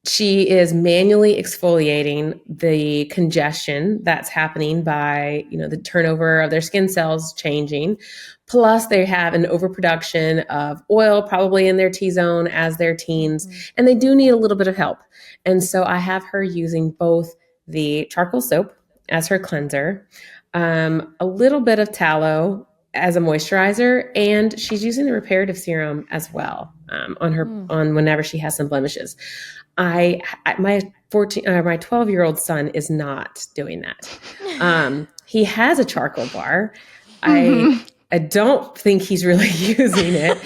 she is manually exfoliating the congestion that's happening by, the turnover of their skin cells changing. Plus, they have an overproduction of oil, probably in their T-zone as their teens, and they do need a little bit of help. And so I have her using both the charcoal soap as her cleanser, a little bit of tallow as a moisturizer, and she's using the reparative serum as well on whenever she has some blemishes. My 12-year-old son is not doing that. He has a charcoal bar. I don't think he's really using it,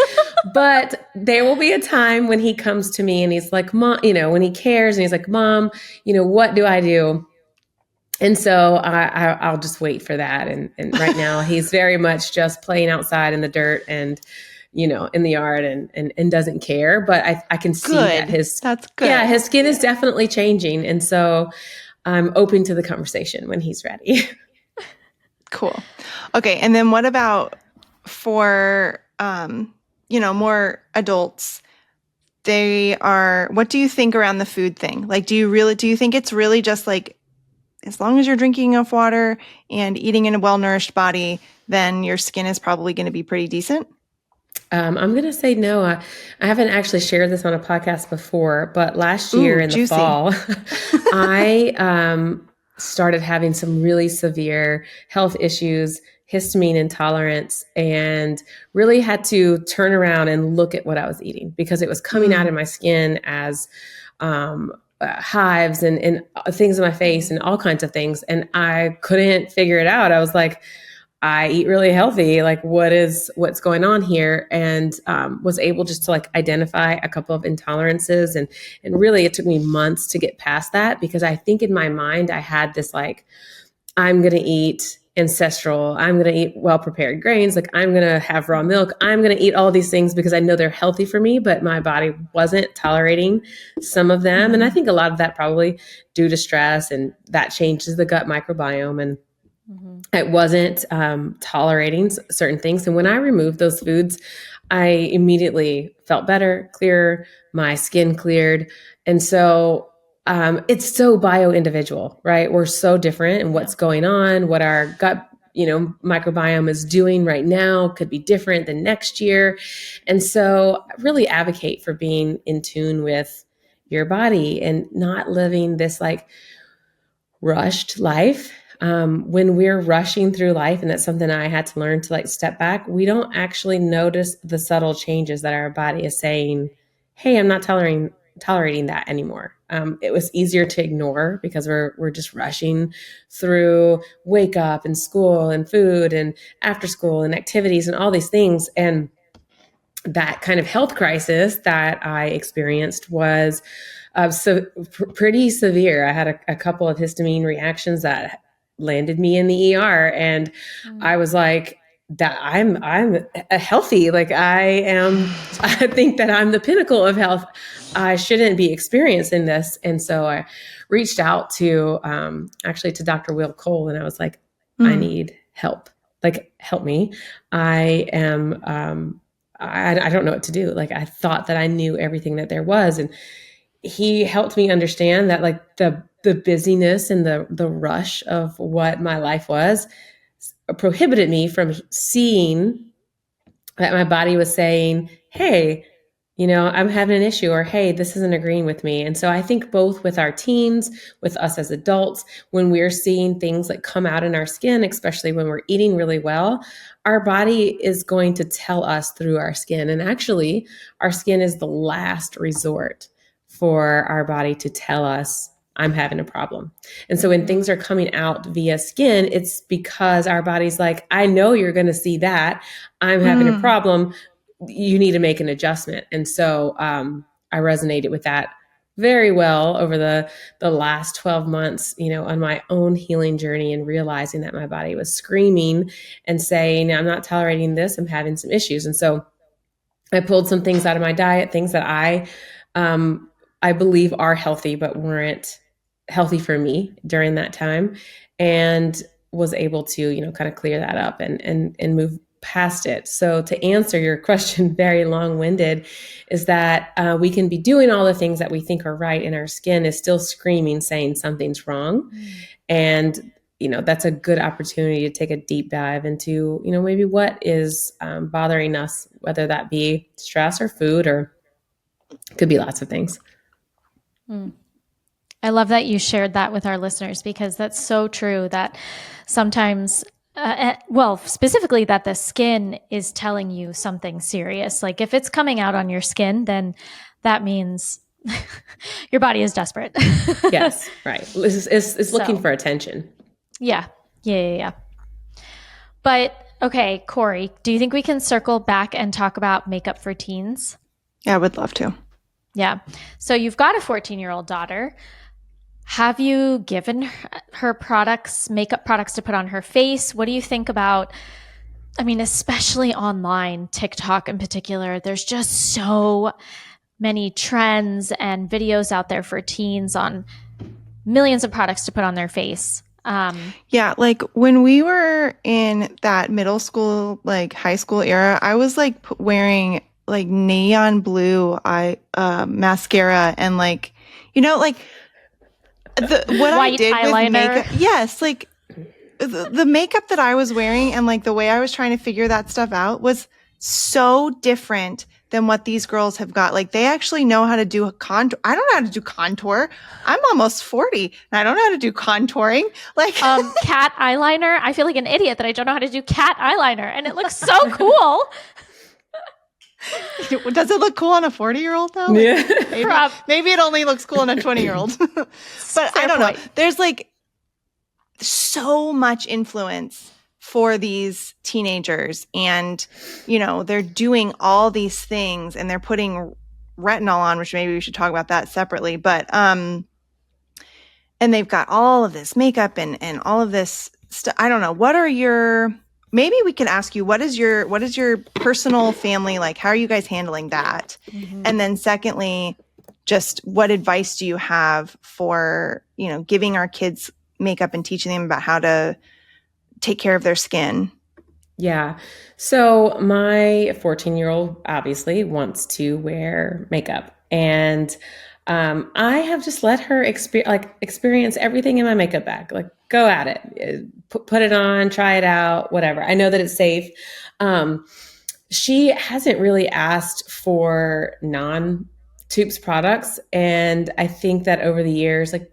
but there will be a time when he comes to me and he's like, Mom, when he cares and he's like, Mom, what do I do? And so I'll just wait for that. And right now he's very much just playing outside in the dirt and, in the yard and doesn't care. But I can see that that's good. Yeah, his skin is definitely changing. And so I'm open to the conversation when he's ready. Cool. Okay. And then what about for, more adults? What do you think around the food thing? Like, do you think it's really just like, as long as you're drinking enough water and eating in a well-nourished body, then your skin is probably going to be pretty decent? I'm going to say no. I haven't actually shared this on a podcast before, but last year in the fall, I started having some really severe health issues, histamine intolerance, and really had to turn around and look at what I was eating because it was coming out of my skin as hives and things in my face and all kinds of things. And I couldn't figure it out. I was like, I eat really healthy. Like, what's going on here? And was able just to like identify a couple of intolerances. And really it took me months to get past that because I think in my mind, I had this like, I'm going to eat Ancestral. I'm going to eat well-prepared grains. Like I'm going to have raw milk. I'm going to eat all these things because I know they're healthy for me, but my body wasn't tolerating some of them. And I think a lot of that probably due to stress, and that changes the gut microbiome. And I wasn't tolerating certain things. And when I removed those foods, I immediately felt better, clearer, my skin cleared. And so it's so bio-individual, right? We're so different, and what's going on, what our gut, microbiome is doing right now could be different than next year. And so I really advocate for being in tune with your body and not living this like rushed life. When we're rushing through life, and that's something I had to learn to like step back, we don't actually notice the subtle changes that our body is saying, hey, I'm not tolerating that anymore. It was easier to ignore because we're just rushing through wake up and school and food and after school and activities and all these things. And that kind of health crisis that I experienced was pretty severe. I had a couple of histamine reactions that landed me in the ER, and I was like, that I'm a healthy, like I think that I'm the pinnacle of health. I shouldn't be experiencing this. And so I reached out to actually to Dr. Will Cole, and I was like, I need help. Like, help me. I am I don't know what to do. Like, I thought that I knew everything that there was. And he helped me understand that like the busyness and the rush of what my life was prohibited me from seeing that my body was saying, hey, I'm having an issue, or, hey, this isn't agreeing with me. And so I think both with our teens, with us as adults, when we're seeing things like come out in our skin, especially when we're eating really well, our body is going to tell us through our skin. And actually, our skin is the last resort for our body to tell us, I'm having a problem. And so when things are coming out via skin, it's because our body's like, I know you're going to see that. I'm having a problem. You need to make an adjustment. And so I resonated with that very well over the last 12 months, on my own healing journey, and realizing that my body was screaming and saying, I'm not tolerating this. I'm having some issues. And so I pulled some things out of my diet, things that I believe are healthy, but weren't healthy for me during that time, and was able to, you know, kind of clear that up and move past it. So to answer your question, very long-winded, is that we can be doing all the things that we think are right, and our skin is still screaming, saying something's wrong. And, you know, that's a good opportunity to take a deep dive into, you know, maybe what is bothering us, whether that be stress or food, or it could be lots of things. I love that you shared that with our listeners, because that's so true that sometimes, well, specifically that the skin is telling you something serious. Like if it's coming out on your skin, then that means your body is desperate. Yes, right. It's looking for attention. Yeah. But okay, Corey, do you think we can circle back and talk about makeup for teens? Yeah, I would love to. Yeah. So you've got a 14-year-old daughter. Have you given her products, makeup products to put on her face? What do you think about, I mean, especially online, TikTok in particular, there's just so many trends and videos out there for teens on millions of products to put on their face. Yeah, like when we were in that middle school, like high school era, I was like wearing like neon blue mascara and like, you know, like what I did eyeliner. With makeup. Yes, like the makeup that I was wearing and like the way I was trying to figure that stuff out was so different than what these girls have got. Like they actually know how to do a contour. I don't know how to do contour. I'm almost 40 and I don't know how to do contouring. Like cat eyeliner. I feel like an idiot that I don't know how to do cat eyeliner, and it looks so cool. Does it look cool on a 40-year-old though? Like, yeah. maybe it only looks cool on a 20-year-old. But I don't know. There's like so much influence for these teenagers, and you know, they're doing all these things and they're putting retinol on, which maybe we should talk about that separately. But and they've got all of this makeup and all of this stuff. I don't know. What are your, maybe we can ask you, what is your personal family like? How are you guys handling that? Mm-hmm. And then secondly, just what advice do you have for, you know, giving our kids makeup and teaching them about how to take care of their skin? Yeah. So my 14-year-old obviously wants to wear makeup, and I have just let her experience everything in my makeup bag. Like, go at it, put it on, try it out, whatever. I know that it's safe. She hasn't really asked for non-Toups products, and I think that over the years, like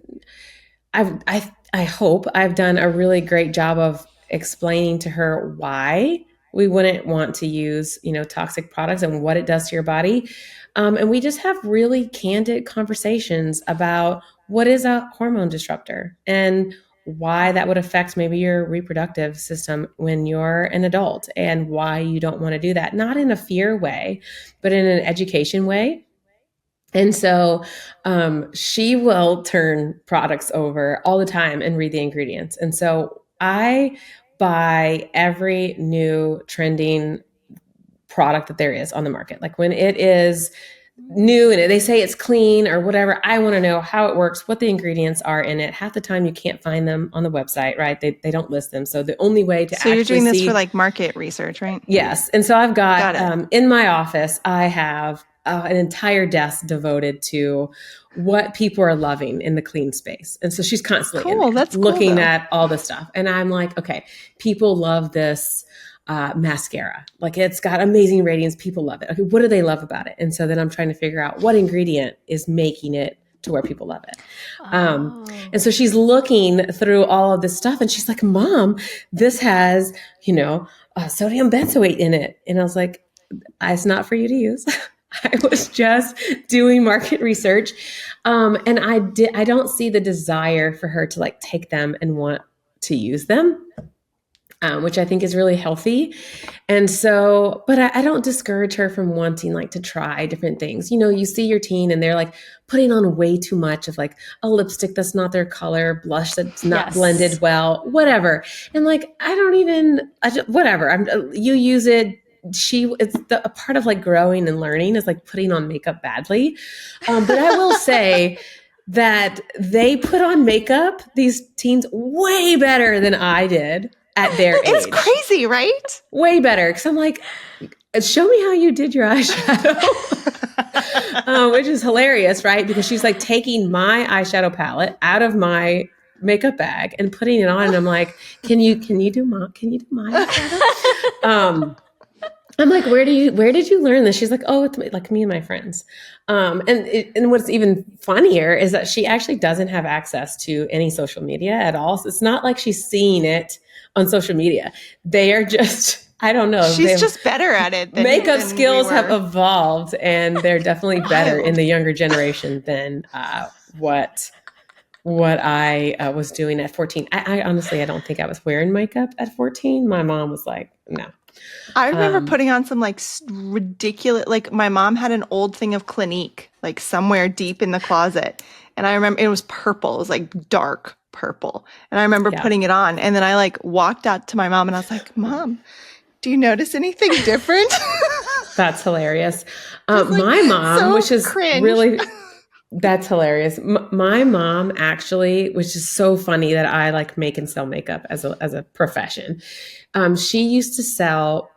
I hope I've done a really great job of explaining to her why we wouldn't want to use, you know, toxic products and what it does to your body. And we just have really candid conversations about what is a hormone disruptor and why that would affect maybe your reproductive system when you're an adult, and why you don't want to do that. Not in a fear way, but in an education way. And so she will turn products over all the time and read the ingredients. And so I buy every new trending product that there is on the market. Like when it is new and they say it's clean or whatever, I want to know how it works, what the ingredients are in it. Half the time you can't find them on the website, right? They don't list them. So the only way to actually you're doing this for like market research, right? Yes. And so I've got in my office, I have an entire desk devoted to what people are loving in the clean space. And so she's constantly looking at all this stuff. And I'm like, okay, people love this mascara. Like it's got amazing ratings. People love it. Okay, what do they love about it? And so then I'm trying to figure out what ingredient is making it to where people love it. And so she's looking through all of this stuff and she's like, Mom, this has, you know, sodium benzoate in it. And I was like, it's not for you to use. I was just doing market research. And I don't see the desire for her to like take them and want to use them, which I think is really healthy. And so, but I don't discourage her from wanting like to try different things. You know, you see your teen and they're like putting on way too much of like a lipstick that's not their color, blush that's not blended well, whatever. And like, whatever. You use it. It's a part of like growing and learning is like putting on makeup badly. But I will say that they put on makeup, these teens, way better than I did at their age. It's crazy, right? Way better. Because I'm like, show me how you did your eyeshadow. Which is hilarious, right? Because she's like taking my eyeshadow palette out of my makeup bag and putting it on. And I'm like, can you do my eyeshadow? I'm like, where did you learn this? She's like, oh, it's like me and my friends. And what's even funnier is that she actually doesn't have access to any social media at all. So it's not like she's seeing it on social media. They are just, I don't know. She's just better at it. Makeup skills have evolved, and they're definitely better in the younger generation than what I was doing at 14. I honestly, I don't think I was wearing makeup at 14. My mom was like, no. I remember putting on some like ridiculous, like my mom had an old thing of Clinique, like somewhere deep in the closet. And I remember it was purple. It was like dark purple. And I remember putting it on. And then I like walked out to my mom and I was like, Mom, do you notice anything different? That's hilarious. My mom, so which is cringe. Really, that's hilarious. My mom actually, which is so funny that I like make and sell makeup as a profession. She used to sell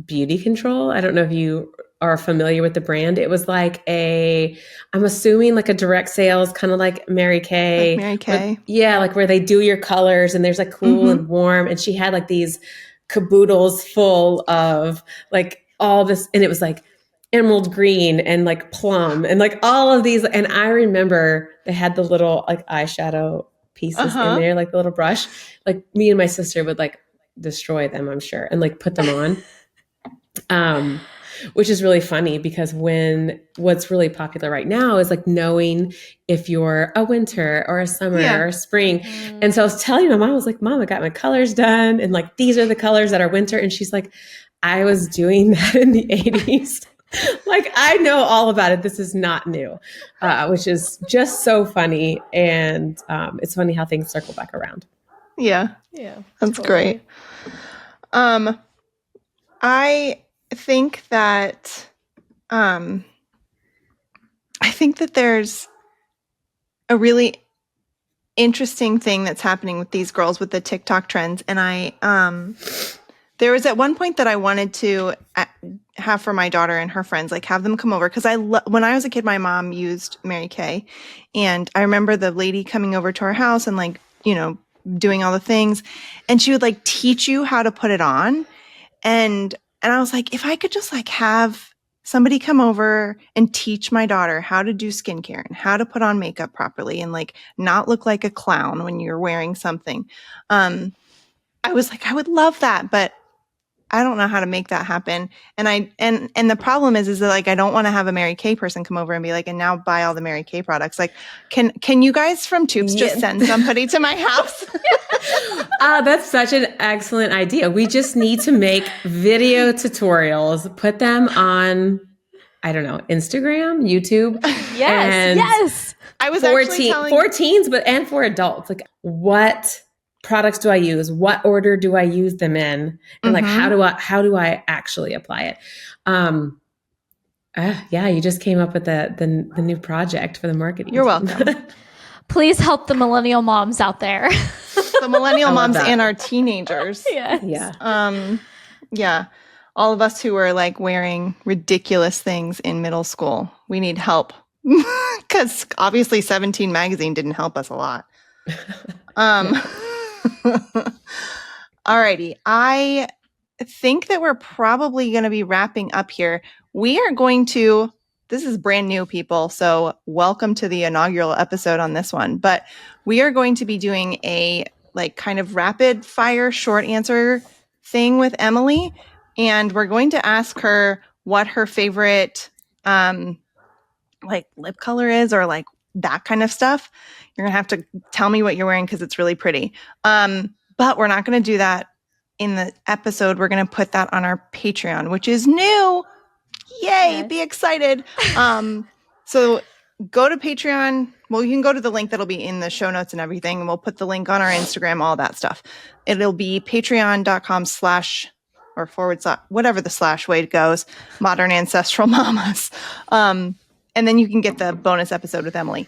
beauty control. I don't know if you are familiar with the brand. It was like I'm assuming like a direct sales, kind of like Mary Kay. Like Mary Kay. Like where they do your colors and there's like cool and warm. And she had like these caboodles full of like all this, and it was like emerald green and like plum and like all of these. And I remember they had the little like eyeshadow pieces in there, like the little brush. Like me and my sister would like destroy them, I'm sure, and like put them on. Which is really funny because what's really popular right now is like knowing if you're a winter or a summer or a spring. And so I was telling my mom, I was like, Mom, I got my colors done. And like, these are the colors that are winter. And she's like, I was doing that in the 80s. Like, I know all about it. This is not new, which is just so funny. And it's funny how things circle back around. Yeah. That's totally great. I think that there's a really interesting thing that's happening with these girls with the TikTok trends. And there was at one point that I wanted to have for my daughter and her friends, like have them come over. Cause when I was a kid, my mom used Mary Kay, and I remember the lady coming over to our house and like, you know, doing all the things, and she would like teach you how to put it on. And I was like, if I could just like have somebody come over and teach my daughter how to do skincare and how to put on makeup properly and like not look like a clown when you're wearing something. I was like, I would love that, but I don't know how to make that happen. And the problem is that like, I don't want to have a Mary Kay person come over and be like, and now buy all the Mary Kay products. Like, can you guys from Toups just send somebody to my house? That's such an excellent idea. We just need to make video tutorials, put them on, I don't know, Instagram, YouTube. Yes. I was for teens, and for adults. Like, what products do I use? What order do I use them in? And like, how do I actually apply it? You just came up with the new project for the marketing. You're welcome. Please help the millennial moms out there. The millennial moms and our teenagers. Yes. Yeah. All of us who were like wearing ridiculous things in middle school. We need help. Because obviously 17 magazine didn't help us a lot. Alrighty. I think that we're probably going to be wrapping up here. We are going to, this is brand new, people, so welcome to the inaugural episode on this one. But we are going to be doing a like kind of rapid fire short answer thing with Emilie. And we're going to ask her what her favorite like lip color is, or like that kind of stuff. You're going to have to tell me what you're wearing because it's really pretty. But we're not going to do that in the episode. We're going to put that on our Patreon, which is new. Yay, yes. Be excited. So go to Patreon. Well, you can go to the link that'll be in the show notes and everything. And we'll put the link on our Instagram, all that stuff. It'll be patreon.com/ or / whatever the / way goes, Modern Ancestral Mamas. And then you can get the bonus episode with Emilie.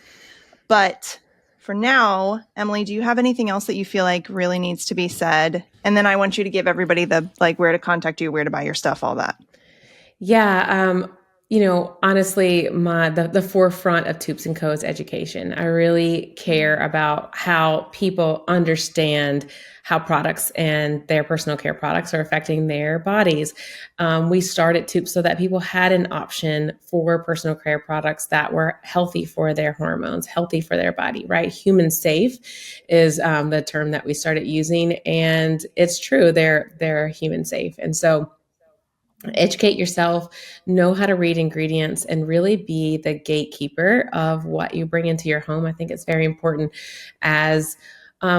But for now, Emilie, do you have anything else that you feel like really needs to be said? And then I want you to give everybody the like where to contact you, where to buy your stuff, all that. Yeah. Honestly, the forefront of Toups Co is education. I really care about how people understand how products and their personal care products are affecting their bodies. We started Toups so that people had an option for personal care products that were healthy for their hormones, healthy for their body, right? Human safe is the term that we started using. And it's true, they're human safe. And so educate yourself, know how to read ingredients, and really be the gatekeeper of what you bring into your home. I think it's very important as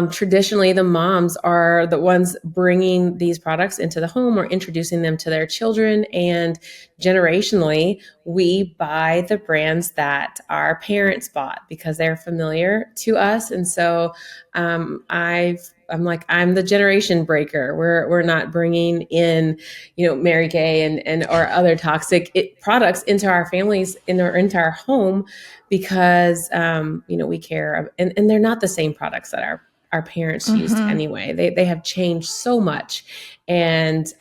traditionally the moms are the ones bringing these products into the home or introducing them to their children. And generationally, we buy the brands that our parents bought because they're familiar to us. And so I'm the generation breaker. We're not bringing in, Mary Kay and or other toxic products into our families into our home because we care, and they're not the same products that our parents used anyway. They have changed so much, and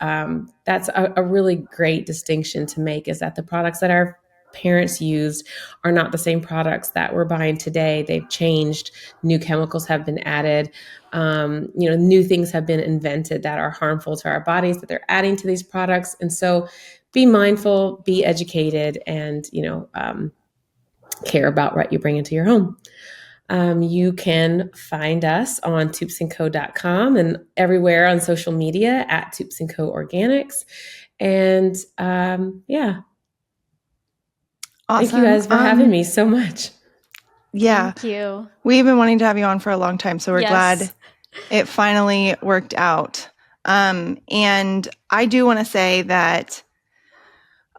that's a really great distinction to make. Is that the products that our parents used are not the same products that we're buying today. They've changed. New chemicals have been added. New things have been invented that are harmful to our bodies that they're adding to these products. And so be mindful, be educated, and, care about what you bring into your home. You can find us on toupsandco.com and everywhere on social media at Toups Co Organics. And yeah. Awesome. Thank you guys for having me so much. Yeah. Thank you. We've been wanting to have you on for a long time, so we're glad it finally worked out. And I do want to say that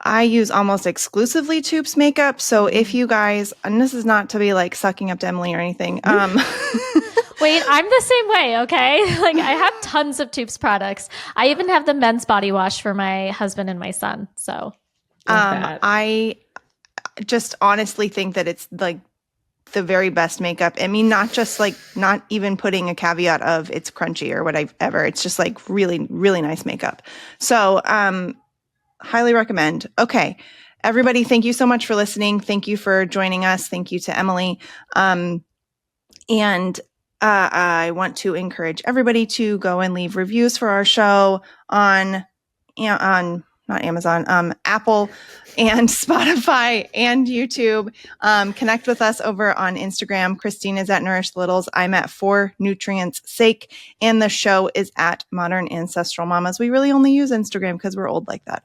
I use almost exclusively Toups makeup. So if you guys, and this is not to be like sucking up to Emilie or anything. Wait, I'm the same way, okay? Like I have tons of Toups products. I even have the men's body wash for my husband and my son. So I just honestly think that it's like the very best makeup. I mean, not just like, not even putting a caveat of it's crunchy or whatever. It's just like really, really nice makeup. So, highly recommend. Okay. Everybody, thank you so much for listening. Thank you for joining us. Thank you to Emilie. And I want to encourage everybody to go and leave reviews for our show on not Amazon, Apple and Spotify and YouTube. Connect with us over on Instagram. Christine is at Nourish Littles. I'm at For Nutrients Sake. And the show is at Modern Ancestral Mamas. We really only use Instagram because we're old like that.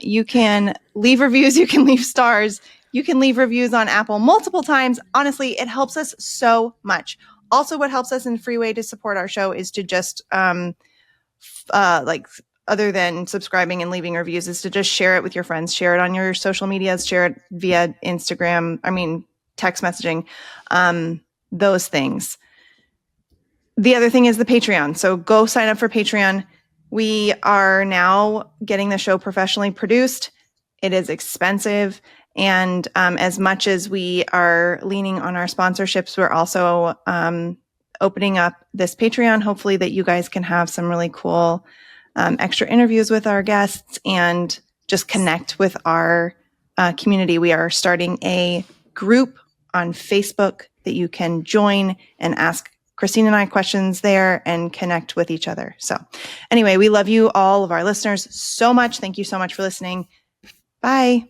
You can leave reviews. You can leave stars. You can leave reviews on Apple multiple times. Honestly, it helps us so much. Also, what helps us in a free way to support our show is to just other than subscribing and leaving reviews, is to just share it with your friends, share it on your social medias, share it via Instagram, text messaging, those things. The other thing is the Patreon. So go sign up for Patreon. We are now getting the show professionally produced. It is expensive. And as much as we are leaning on our sponsorships, we're also opening up this Patreon, hopefully that you guys can have some really cool extra interviews with our guests and just connect with our community. We are starting a group on Facebook that you can join and ask Christine and I questions there and connect with each other. So anyway, we love you, all of our listeners, so much. Thank you so much for listening. Bye.